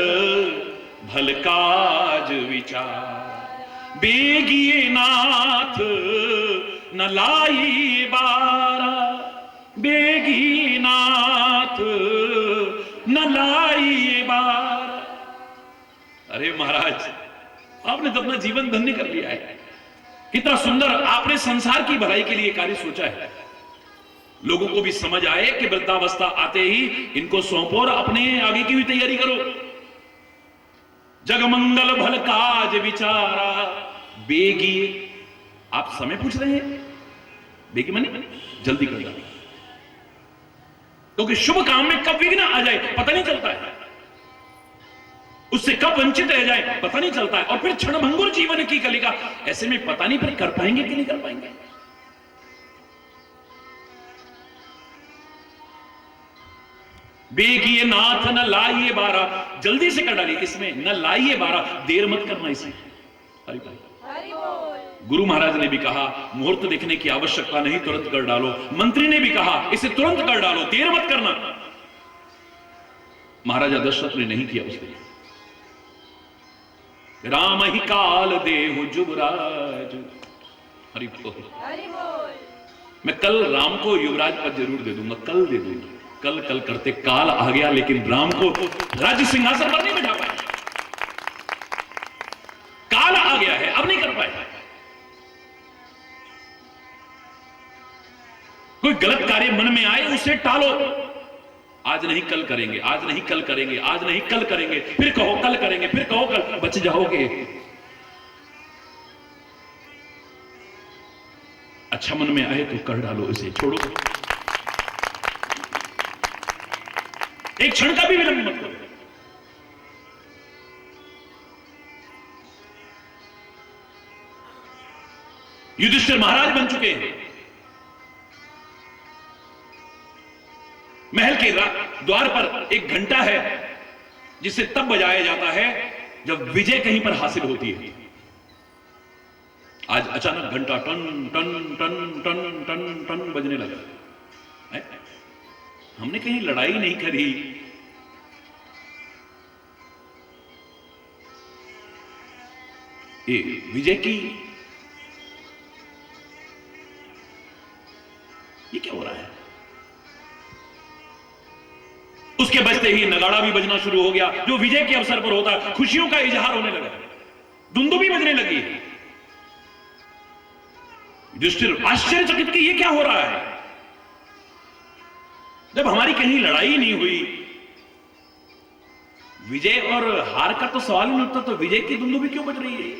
भल काज विचार, बेगिए नाथ न लाई बारा, बेगी नाथ न लाई बारा। अरे महाराज, आपने तो अपना जीवन धन्य कर लिया है। कितना सुंदर आपने संसार की भलाई के लिए कार्य सोचा है। लोगों को भी समझ आए कि वृद्धावस्था आते ही इनको सौंपो और अपने आगे की भी तैयारी करो। जगमंगल भल काज विचारा बेगी। आप समय पूछ रहे हैं, बेगी माने जल्दी कर डालिए, क्योंकि शुभ काम में कब विघ्न आ जाए पता नहीं चलता है, उससे कब वंचित रह जाए पता नहीं चलता है, और फिर क्षणभंगुर जीवन की कलिका। ऐसे में पता नहीं फिर कर पाएंगे कि नहीं कर पाएंगे। बेगिए नाथ न लाइए बारा, जल्दी से कर डालिए, इसमें न लाइए बारा, देर मत करना इसमें। हरि बोल। गुरु महाराज ने भी कहा मुहूर्त देखने की आवश्यकता नहीं, तुरंत कर डालो। मंत्री ने भी कहा इसे तुरंत कर डालो, देर मत करना। महाराजा दशरथ ने नहीं किया उसके लिए। राम ही काल देहु युवराज। हरि बोल। मैं कल राम को युवराज पद जरूर दे दूंगा, कल दे दूंगा। कल कल करते काल आ गया, लेकिन राम को राज्य सिंहासन पर नहीं बैठा पाए। काल आ गया है, अब नहीं कर पाए। कोई गलत कार्य मन में आए उसे टालो। आज नहीं कल करेंगे, आज नहीं कल करेंगे, आज नहीं कल करेंगे, फिर कहो कल करेंगे, फिर कहो कल, बच जाओगे। अच्छा मन में आए तो कर डालो, इसे छोड़ो। एक क्षण का भी विलंब मत करो। युधिष्ठिर महाराज बन चुके हैं। महल के द्वार पर एक घंटा है जिसे तब बजाया जाता है जब विजय कहीं पर हासिल होती है। आज अचानक घंटा टन टन टन टन टन टन बजने लगा है? हमने कहीं लड़ाई नहीं करी, ये विजय की, ये क्या हो रहा है? उसके बजते ही नगाड़ा भी बजना शुरू हो गया, जो विजय के अवसर पर होता है। खुशियों का इजहार होने लगा, दुंदुभी बजने लगी। युधिष्ठिर आश्चर्यचकित कि ये क्या हो रहा है? जब हमारी कहीं लड़ाई नहीं हुई, विजय और हार का तो सवाल ही नहीं उठता, तो विजय की दुंदुभी क्यों बज रही है?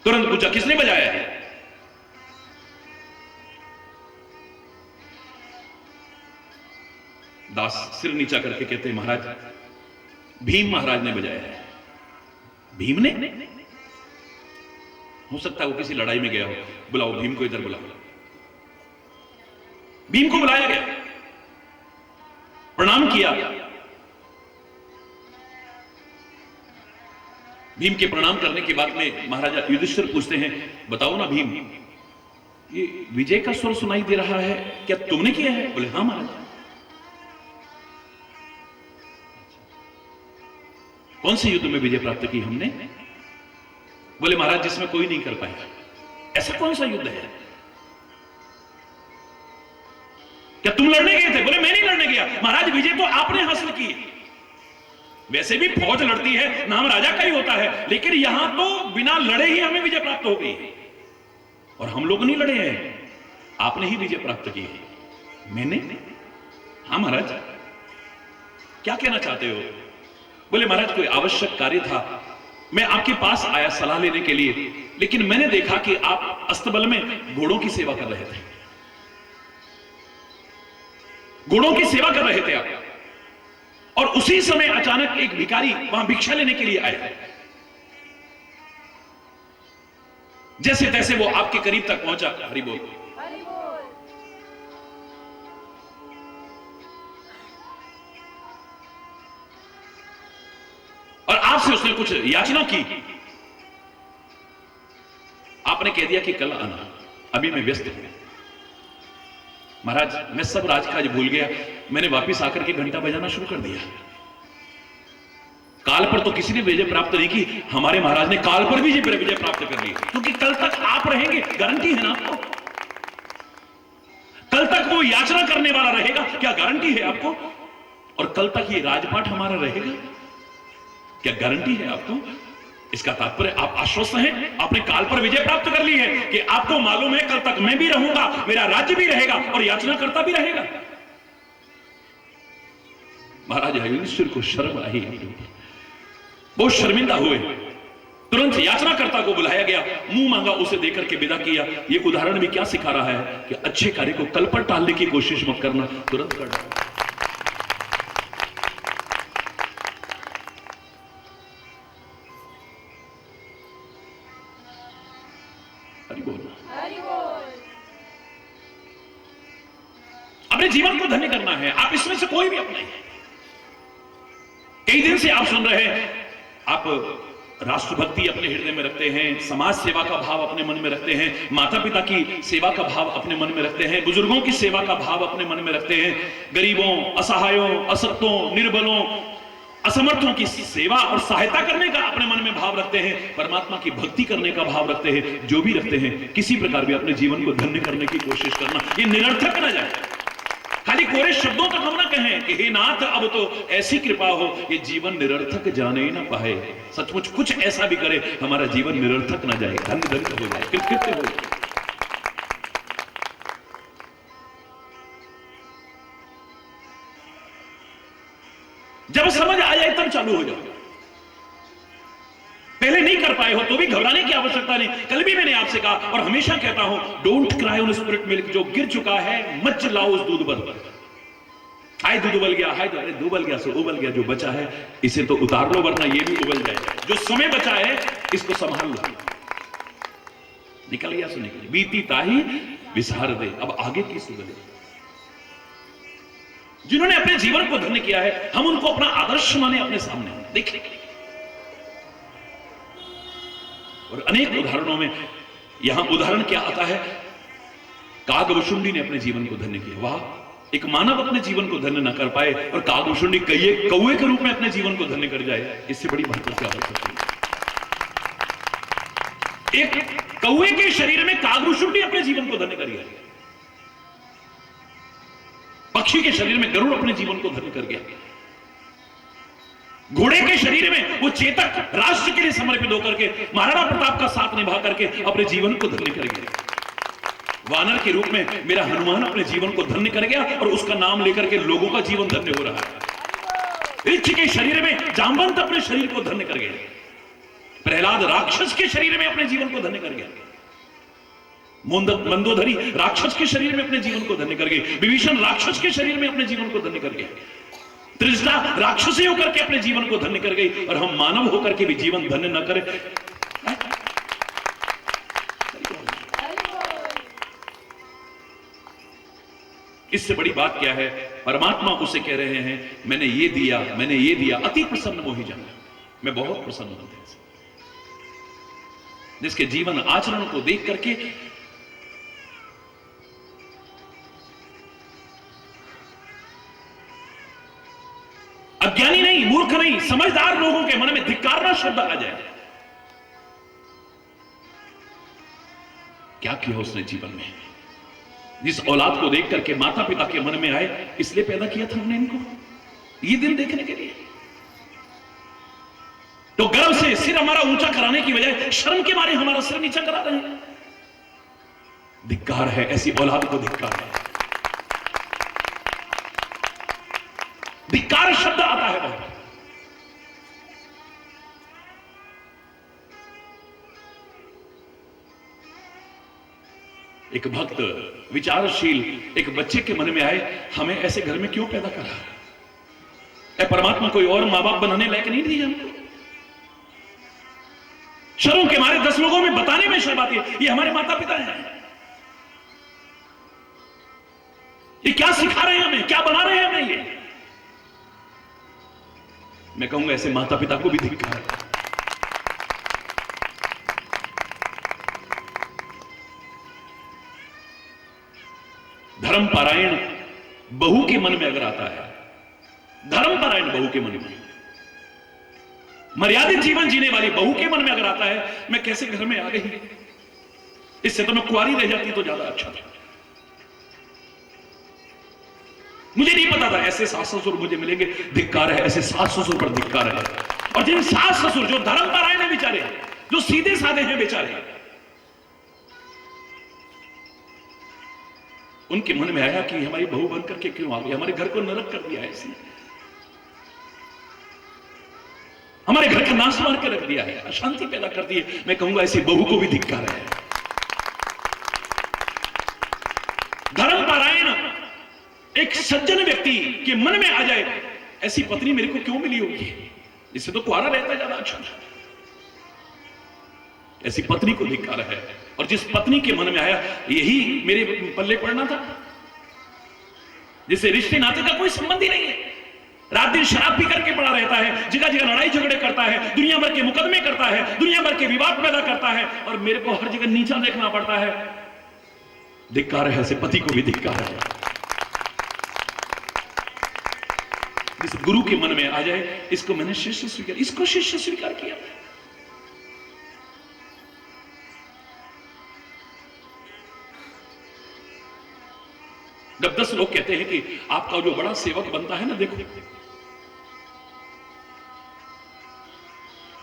तुरंत पूछा किसने बजाया है? दास सिर नीचा करके कहते हैं महाराज, भीम महाराज ने बजाया है। भीम ने? हो सकता है वो किसी लड़ाई में गया हो। बुलाओ भीम को, इधर बुलाओ। भीम को बुलाया गया, प्रणाम किया। भीम के प्रणाम करने के बाद में महाराजा युधिष्ठिर पूछते हैं, बताओ ना भीम, ये विजय का स्वर सुनाई दे रहा है, क्या तुमने किया है? बोले हाँ महाराज। कौन से युद्ध में विजय प्राप्त की हमने? बोले महाराज जिसमें कोई नहीं कर पाएगा। ऐसा कौन सा युद्ध है? क्या तुम लड़ने गए थे? बोले मैं नहीं लड़ने गया महाराज, विजय तो आपने हासिल की। वैसे भी फौज लड़ती है, नाम राजा का ही होता है, लेकिन यहां तो बिना लड़े ही हमें विजय प्राप्त हो गई, और हम लोग नहीं लड़े हैं, आपने ही विजय प्राप्त की है। मैंने? हाँ महाराज। क्या कहना चाहते हो? बोले महाराज कोई आवश्यक कार्य था, मैं आपके पास आया सलाह लेने के लिए, लेकिन मैंने देखा कि आप अस्तबल में घोड़ों की सेवा कर रहे थे। घोड़ों की सेवा कर रहे थे आप, और उसी समय अचानक एक भिखारी वहां भिक्षा लेने के लिए आए। जैसे तैसे वो आपके करीब तक पहुंचा। हरि बोल। और आपसे उसने कुछ याचना की। आपने कह दिया कि कल आना, अभी मैं व्यस्त हूं। महाराज मैं सब राजकाज भूल गया, मैंने वापिस आकर के घंटा बजाना शुरू कर दिया। काल पर तो किसी ने विजय प्राप्त नहीं की, हमारे महाराज ने काल पर भी विजय प्राप्त कर ली, क्योंकि कल तक आप रहेंगे, गारंटी है ना आपको? कल तक वो याचना करने वाला रहेगा, क्या गारंटी है आपको? और कल तक ये राजपाट हमारा रहेगा, क्या गारंटी है आपको? इसका तात्पर्य आप आश्वस्त हैं, आपने काल पर विजय प्राप्त कर ली है कि आपको मालूम है कल तक मैं भी रहूंगा, मेरा राज्य भी रहेगा और याचना करता भी रहेगा। महाराज युधिष्ठिर को शर्म आई, बहुत शर्मिंदा हुए। तुरंत याचनाकर्ता को बुलाया गया, मुंह मांगा उसे देकर के विदा किया। ये उदाहरण भी क्या सिखा रहा है कि अच्छे कार्य को कल पर टालने की कोशिश मत करना, तुरंत करना। हरि बोल। अपने जीवन को धन्य करना है, आप इसमें से कोई भी अपनाइए। कई दिन से आप सुन रहे हैं, आप राष्ट्रभक्ति अपने हृदय में रखते हैं, समाज सेवा का भाव अपने मन में रखते हैं, माता पिता की सेवा का भाव अपने मन में रखते हैं, बुजुर्गों की सेवा का भाव अपने मन में रखते हैं, गरीबों, असहायों, असक्तों, निर्बलों, असमर्थों की सेवा और सहायता करने का अपने मन में भाव रखते हैं, परमात्मा की भक्ति करने का भाव रखते हैं, जो भी रखते हैं, किसी प्रकार भी अपने जीवन को धन्य करने की कोशिश करना, ये निरर्थक न जाए। खाली कोरे शब्दों तक हम ना कहें कि हे नाथ अब तो ऐसी कृपा हो, ये जीवन निरर्थक जाने ही ना पाए। सचमुच कुछ ऐसा भी करे हमारा जीवन निरर्थक ना जाए, धन्य धन्य हो जाए, कृतकृत्य हो जाए। जब समझ आ जाए तब चालू हो जाओ। पहले नहीं कर पाए हो तो भी घबराने की आवश्यकता नहीं। कल भी मैंने आपसे कहा और हमेशा कहता हूं, don't cry on spirit milk. जो गिर चुका है मत चिल्लाओ उस दूध पर। हाय दूध उबल गया, हाय अरे दूध उबल गया सो उबल गया, जो बचा है इसे तो उतार लो वरना ये भी उबल जाए। जो समय बचा है इसको संभाल लो। निकल गया सो निकल, बीती ताही विसार दे, अब आगे की सुगले। जिन्होंने अपने जीवन को धन्य किया है, हम उनको अपना आदर्श माने अपने सामने देखें। और अनेक उदाहरणों में यहां उदाहरण क्या आता है, कागभुशुंडी ने अपने जीवन को धन्य किया। वाह, एक मानव अपने जीवन को धन्य ना कर पाए और कागभुशुंडी कौवे के रूप में अपने जीवन को धन्य कर जाए, इससे बड़ी बात क्या हो सकती है। एक कौवे के शरीर में कागभुशुंडी अपने जीवन को धन्य कर गया, पक्षी के शरीर में गरुड़ अपने जीवन को धन्य कर गया, घोड़े के शरीर में वो चेतक राष्ट्र के लिए समर्पित होकर के महाराणा प्रताप का साथ निभा करके अपने जीवन को धन्य कर गया। वानर के रूप में मेरा हनुमान अपने जीवन को धन्य कर गया और उसका नाम लेकर के लोगों का जीवन धन्य हो रहा है। ऋषि के शरीर में जामवंत अपने शरीर को धन्य कर गया, प्रहलाद राक्षस के शरीर में अपने जीवन को धन्य कर गया, मंदोदरी राक्षस के शरीर में अपने जीवन को धन्य कर गए, विभीषण राक्षस के शरीर में अपने जीवन को धन्य कर गया, त्रिजटा राक्षसी होकर के अपने जीवन को धन्य कर गई, और हम मानव होकर के भी जीवन धन्य न करें। इससे बड़ी बात क्या है, परमात्मा उसे कह रहे हैं मैंने ये दिया, मैंने ये दिया, अति प्रसन्न मोहि जन। मैं बहुत प्रसन्न हूं तेरे, जिसके जीवन आचरण को देख करके अज्ञानी नहीं, मूर्ख नहीं, समझदार लोगों के मन में धिक्कारना शब्द आ जाए। क्या किया उसने जीवन में, जिस औलाद को देख करके माता पिता के मन में आए, इसलिए पैदा किया था हमने इनको ये दिन देखने के लिए। तो गर्व से सिर हमारा ऊंचा कराने की बजाय शर्म के मारे हमारा सिर नीचा करा रहे हैं। धिक्कार है, ऐसी औलाद को धिक्कार है। धिक्कार शब्द आता है बहुत। एक भक्त विचारशील एक बच्चे के मन में आए, हमें ऐसे घर में क्यों पैदा करा? परमात्मा कोई और मां बाप बनाने लायक नहीं दिया हमको? शर्म के मारे 10 लोगों में बताने में शर्म आती है, ये हमारे माता पिता हैं, ये क्या सिखा रहे हैं हमें, क्या बना रहे हैं हमें। ये मैं कहूंगा ऐसे माता पिता को भी धिक्कार है। धर्म पारायण बहू के मन में अगर आता है, धर्म पारायण बहू के मन में, मर्यादित जीवन जीने वाली बहू के मन में अगर आता है, मैं कैसे घर में आ गई, इससे तो मैं कुंवारी रह जाती तो ज्यादा अच्छा था। मुझे नहीं पता था ऐसे सास ससुर मुझे मिलेंगे, धिक्कार है, ऐसे सास ससुर पर धिक्कार है। और जिन सास ससुर जो धर्मपरायण हैं बेचारे, जो सीधे साधे हैं बेचारे, उनके मन में आया कि हमारी बहू बनकर के क्यों आ गई, हमारे घर को नरक कर दिया है इसने, हमारे घर का नाश मार के रख दिया है, अशांति पैदा कर दी है। मैं कहूंगा ऐसी बहू को भी धिक्कार है। धर्मपरायण एक सज्जन व्यक्ति के मन में आ जाए ऐसी पत्नी मेरे को क्यों मिली होगी, इससे तो कुआरा रहता ज्यादा अच्छा था। ऐसी पत्नी को धिक्कार है। और जिस पत्नी के मन में आया यही मेरे पल्ले पड़ना था, जिससे रिश्ते नाते का कोई संबंध ही नहीं है, रात दिन शराब पी करके पड़ा रहता है, जगह जगह लड़ाई झगड़े करता है, दुनिया भर के मुकदमे करता है, दुनिया भर के विवाद पैदा करता है, और मेरे को हर जगह नीचा देखना पड़ता है। धिक्कार है, ऐसे पति को भी धिक्कार है। जिस गुरु के मन में आ जाए इसको मैंने शिष्य स्वीकार, इसको शिष्य स्वीकार किया। जब 10 लोग कहते हैं कि आपका जो बड़ा सेवक बनता है ना, देखो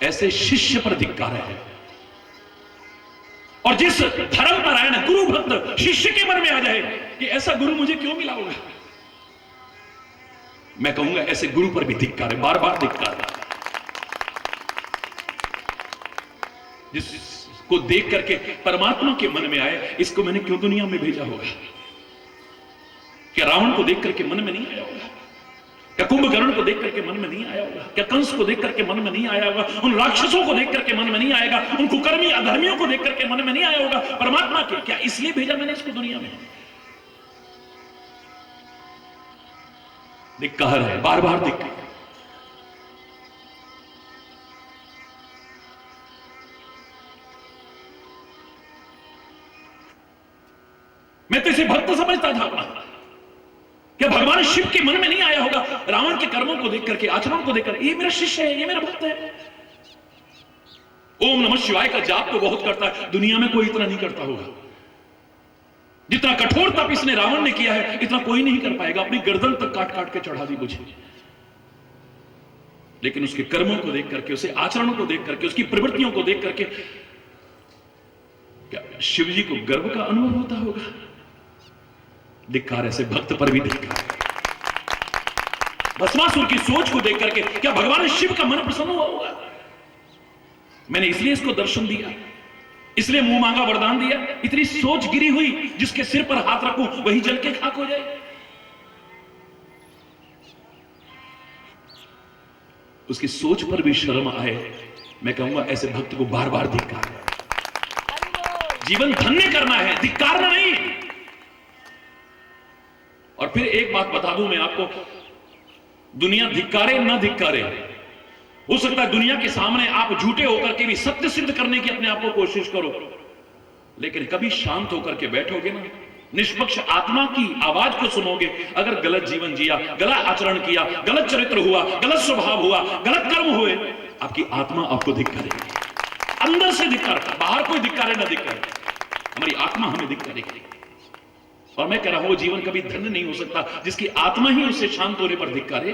ऐसे शिष्य पर धिक्कार है। और जिस धर्मपरायण गुरु भक्त शिष्य के मन में आ जाए कि ऐसा गुरु मुझे क्यों मिला होगा, मैं कहूंगा ऐसे गुरु पर भी धिक्कार है, बार बार धिक्कार है। जिसको देख करके परमात्मा के मन में आए इसको मैंने क्यों दुनिया में भेजा होगा। क्या रावण को देख करके मन में नहीं आया होगा, क्या कुंभकर्ण को देख करके मन में नहीं आया होगा, क्या कंस को देख करके मन में नहीं आया होगा, उन राक्षसों को देख करके मन में नहीं आएगा, उन कुकर्मी अधर्मियों को देख करके मन में नहीं आया होगा परमात्मा के, क्या इसलिए भेजा मैंने इसको दुनिया में। धिक्कार है, बार बार धिक्कार। मैं तो इसे भक्त समझता था अपना। क्या भगवान शिव के मन में नहीं आया होगा रावण के कर्मों को देख करके, आचरण को देखकर, ये मेरा शिष्य है, ये मेरा भक्त है। ओम नमः शिवाय का जाप तो बहुत करता है, दुनिया में कोई इतना नहीं करता होगा। जितना कठोर तप इसने रावण ने किया है इतना कोई नहीं कर पाएगा। अपनी गर्दन तक काट काट के चढ़ा दी मुझे, लेकिन उसके कर्मों को देख करके, उसे आचरणों को देख करके, उसकी प्रवृत्तियों को देख करके क्या शिव जी को गर्व का अनुभव होता होगा। धिक्कार, ऐसे भक्त पर भी धिक्कार। भस्मासुर की सोच को देख करके क्या भगवान शिव का मन प्रसन्न हुआ होगा। मैंने इसलिए इसको दर्शन दिया, इसलिए मुंह मांगा वरदान दिया। इतनी सोच गिरी हुई, जिसके सिर पर हाथ रखूं वही जल के खाक हो जाए। उसकी सोच पर भी शर्म आए, मैं कहूंगा ऐसे भक्त को बार बार धिक्कार है। जीवन धन्य करना है, धिक्कारना नहीं। और फिर एक बात बता दूं मैं आपको, दुनिया धिक्कारे ना धिक्कारे, हो सकता है दुनिया के सामने आप झूठे होकर के भी सत्य सिद्ध करने की अपने आप को कोशिश करो, लेकिन कभी शांत होकर के बैठोगे ना, निष्पक्ष आत्मा की आवाज को सुनोगे। अगर गलत जीवन जिया, गलत आचरण किया, गलत चरित्र हुआ, गलत स्वभाव हुआ, गलत कर्म हुए, आपकी आत्मा आपको धिक्कारेगी। अंदर से धिक्कार, बाहर कोई धिक्कारे ना धिक्कारे, हमारी आत्मा हमें धिक्कारेगी। और मैं कह रहा हूं वो जीवन कभी धन्य नहीं हो सकता जिसकी आत्मा ही उससे शांत होने पर धिक्कारे,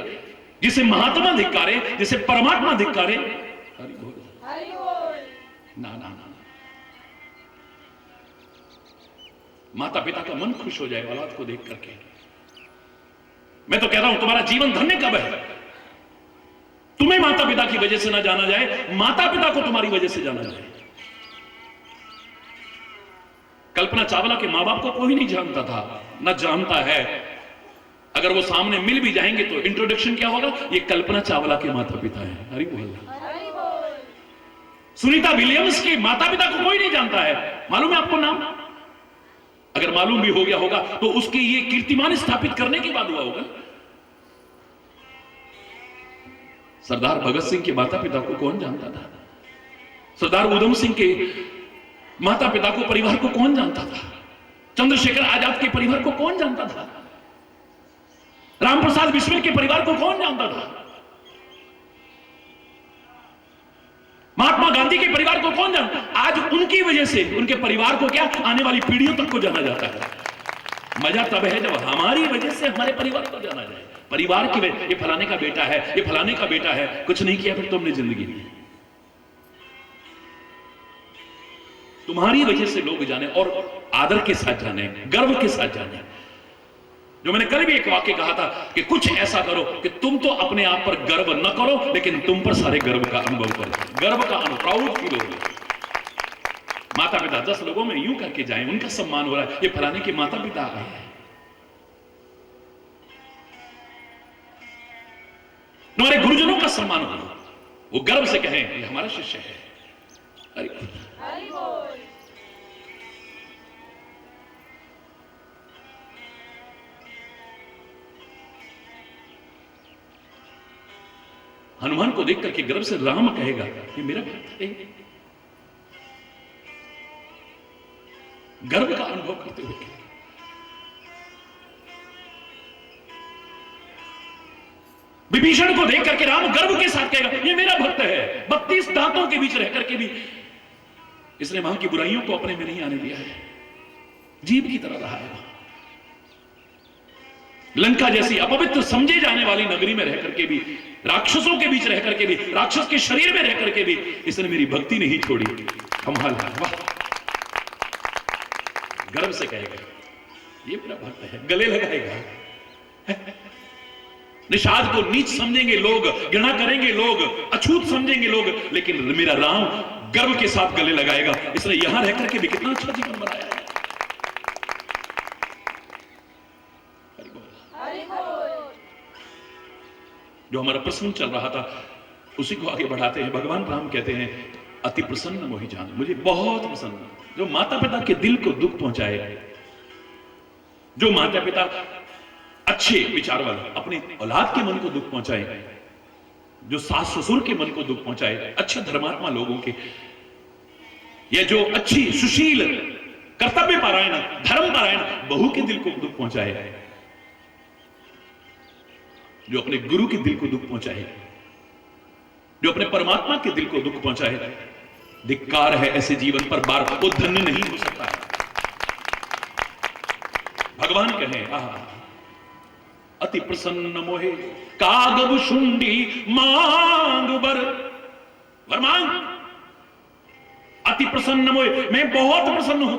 जिसे महात्मा धिक्कारे, जिसे परमात्मा धिक्कारे। हरि बोल, हरि बोल। ना ना ना, माता पिता का मन खुश हो जाए औलाद को देख करके। मैं तो कह रहा हूं तुम्हारा जीवन धन्य कब है? तुम्हें माता पिता की वजह से ना जाना जाए, माता पिता को तुम्हारी वजह से जाना जाए। कल्पना चावला के मां बाप को कोई नहीं जानता था, ना जानता है। अगर वो सामने मिल भी जाएंगे तो इंट्रोडक्शन क्या होगा? ये कल्पना चावला के माता पिता हैं। हरि बोल। सुनीता विलियम्स के माता पिता को कोई नहीं जानता है। मालूम है आपको नाम? अगर मालूम भी हो गया होगा तो उसकी ये कीर्तिमान स्थापित करने के बाद हुआ होगा। सरदार भगत सिंह के माता पिता को कौन जानता था? सरदार उधम सिंह के माता पिता को, परिवार को कौन जानता था? चंद्रशेखर आजाद के परिवार को कौन जानता था? रामप्रसाद बिस्मिल के परिवार को कौन जानता था? महात्मा गांधी के परिवार को कौन जानता? आज उनकी वजह से उनके परिवार को क्या, आने वाली पीढ़ियों तक को जाना जाता है। मजा तब है जब हमारी वजह से हमारे परिवार को जाना जाए। परिवार की वजह, ये फलाने का बेटा है, ये फलाने का बेटा है, कुछ नहीं किया फिर तुमने जिंदगी में। तुम्हारी वजह से लोग जाने, और आदर के साथ जाने, गर्व के साथ जाने। जो मैंने कल भी एक वाक्य कहा था कि कुछ ऐसा करो कि तुम तो अपने आप पर गर्व न करो, लेकिन तुम पर सारे गर्व का अनुभव करो, गर्व का प्राउड फील हो। माता पिता 10 लोगों में यूं करके जाएं, उनका सम्मान हो रहा है, ये फलाने के माता पिता आ गए हैं। तुम्हारे गुरुजनों का सम्मान हो, वो गर्व से कहें ये हमारा शिष्य है। हरि बोल। हनुमान को देख करके गर्व से राम कहेगा ये मेरा भक्त है। गर्व का अनुभव करते हुए विभीषण को देख करके राम गर्व के साथ कहेगा ये मेरा भक्त है। 32 दांतों के बीच रह करके भी इसने वहां की बुराइयों को अपने में नहीं आने दिया है, जीव की तरह रहा है। लंका जैसी अपवित्र समझे जाने वाली नगरी में रह करके भी, राक्षसों के बीच रह करके भी, राक्षस के शरीर में रह करके भी इसने मेरी भक्ति नहीं छोड़ी। कमाल है, वाह। गर्व से कहेगा ये मेरा भक्त है, गले लगाएगा। निषाद को नीच समझेंगे लोग, घृणा करेंगे लोग, अछूत समझेंगे लोग, लेकिन मेरा राम गर्व के साथ गले लगाएगा। इसने यहां रह करके भी कितना अच्छा जीवन बनाया है। जो हमारा प्रसंग चल रहा था उसी को आगे बढ़ाते हैं। भगवान राम कहते हैं अति प्रसन्न मोहि जान, मुझे बहुत प्रसन्न। जो माता पिता के दिल को दुख पहुंचाए, जो माता पिता अच्छे विचार वाले अपनी औलाद के मन को दुख पहुंचाए, जो सास ससुर के मन को दुख पहुंचाए, अच्छे धर्मात्मा लोगों के, या जो अच्छी सुशील कर्तव्य पारायण धर्म पारायण बहू के दिल को दुख पहुंचाए, जो अपने गुरु के दिल को दुख पहुंचाए, जो अपने परमात्मा के दिल को दुख पहुंचाए, धिक्कार है ऐसे जीवन पर। बार वो धन्य नहीं हो सकता। भगवान कहें अति प्रसन्न मोहे कागब शुंडी मांग वर मांग। अति प्रसन्न मोहे, मैं बहुत प्रसन्न हूं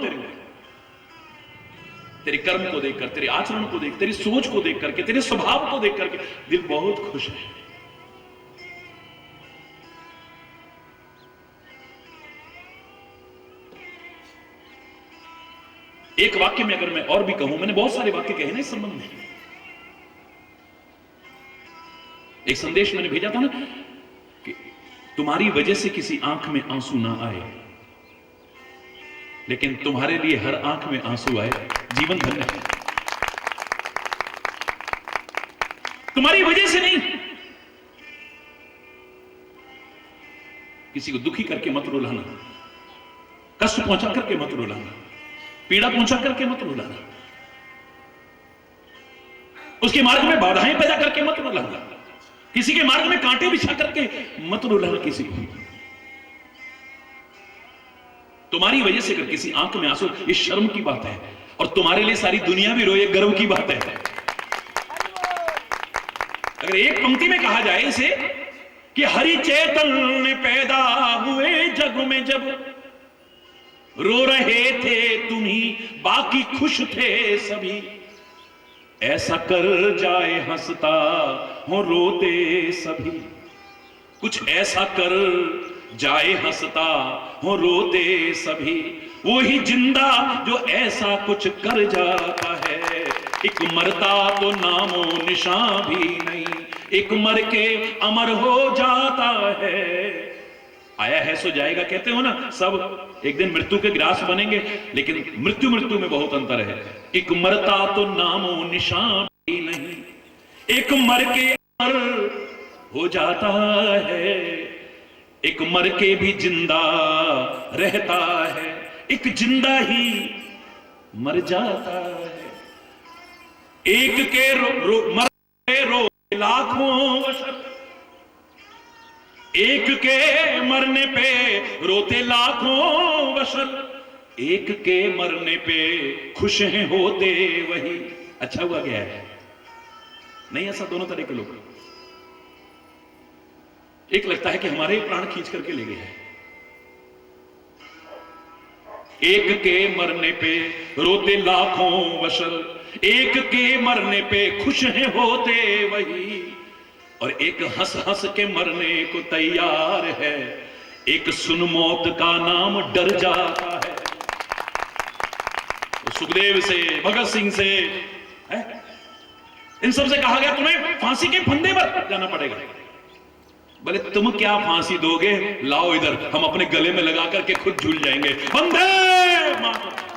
तेरे कर्म को देखकर, तेरे आचरण को देख, तेरी सोच को देख करके, तेरे स्वभाव को देख करके दिल बहुत खुश है। एक वाक्य में अगर मैं और भी कहूं, मैंने बहुत सारे वाक्य कहे ना इस संबंध में। एक संदेश मैंने भेजा था ना कि तुम्हारी वजह से किसी आंख में आंसू ना आए, लेकिन तुम्हारे लिए हर आंख में आंसू आए, जीवन धन्य है। तुम्हारी वजह से नहीं। किसी को दुखी करके मत रुलाना, कष्ट पहुंचा करके मत रुलाना, पीड़ा पहुंचा करके मत रुलाना, उसके मार्ग में बाधाएं पैदा करके मत रुलाना, किसी के मार्ग में कांटे बिछा करके मत रुलाना किसी को। तुम्हारी वजह से अगर किसी आंख में आंसू, ये शर्म की बात है, और तुम्हारे लिए सारी दुनिया भी रोए, गर्व की बात है। अगर एक पंक्ति में कहा जाए इसे कि हरि चैतन्य पैदा हुए जग में जब, रो रहे थे तुम ही बाकी खुश थे सभी, ऐसा कर जाए हंसता हो रोते सभी। कुछ ऐसा कर जाए हंसता हो रोते सभी, वो ही जिंदा जो ऐसा कुछ कर जाता है। एक मरता तो नामो निशान भी नहीं, एक मर के अमर हो जाता है। आया है सो जाएगा कहते हो ना, सब एक दिन मृत्यु के ग्रास बनेंगे, लेकिन मृत्यु में बहुत अंतर है। एक मरता तो नामो निशान भी नहीं, एक मर के अमर हो जाता है। एक मर के भी जिंदा रहता है, एक जिंदा ही मर जाता है। एक के रो लाखों बशर, एक के मरने पे रोते लाखों बशर, एक के मरने पे खुश हैं होते वही। अच्छा हुआ गया है, नहीं, ऐसा दोनों तरह के लोग। एक लगता है कि हमारे ही प्राण खींच करके ले गए हैं। एक के मरने पे रोते लाखों वशर, एक के मरने पे खुश हैं होते वही, और एक हंस हंस के मरने को तैयार है, एक सुन मौत का नाम डर जाता है। तो सुखदेव से, भगत सिंह से, इन सब से कहा गया तुम्हें फांसी के फंदे पर जाना पड़ेगा। बोले तुम क्या फांसी दोगे, लाओ इधर, हम अपने गले में लगा करके खुद झूल जाएंगे। वंदे मातरम।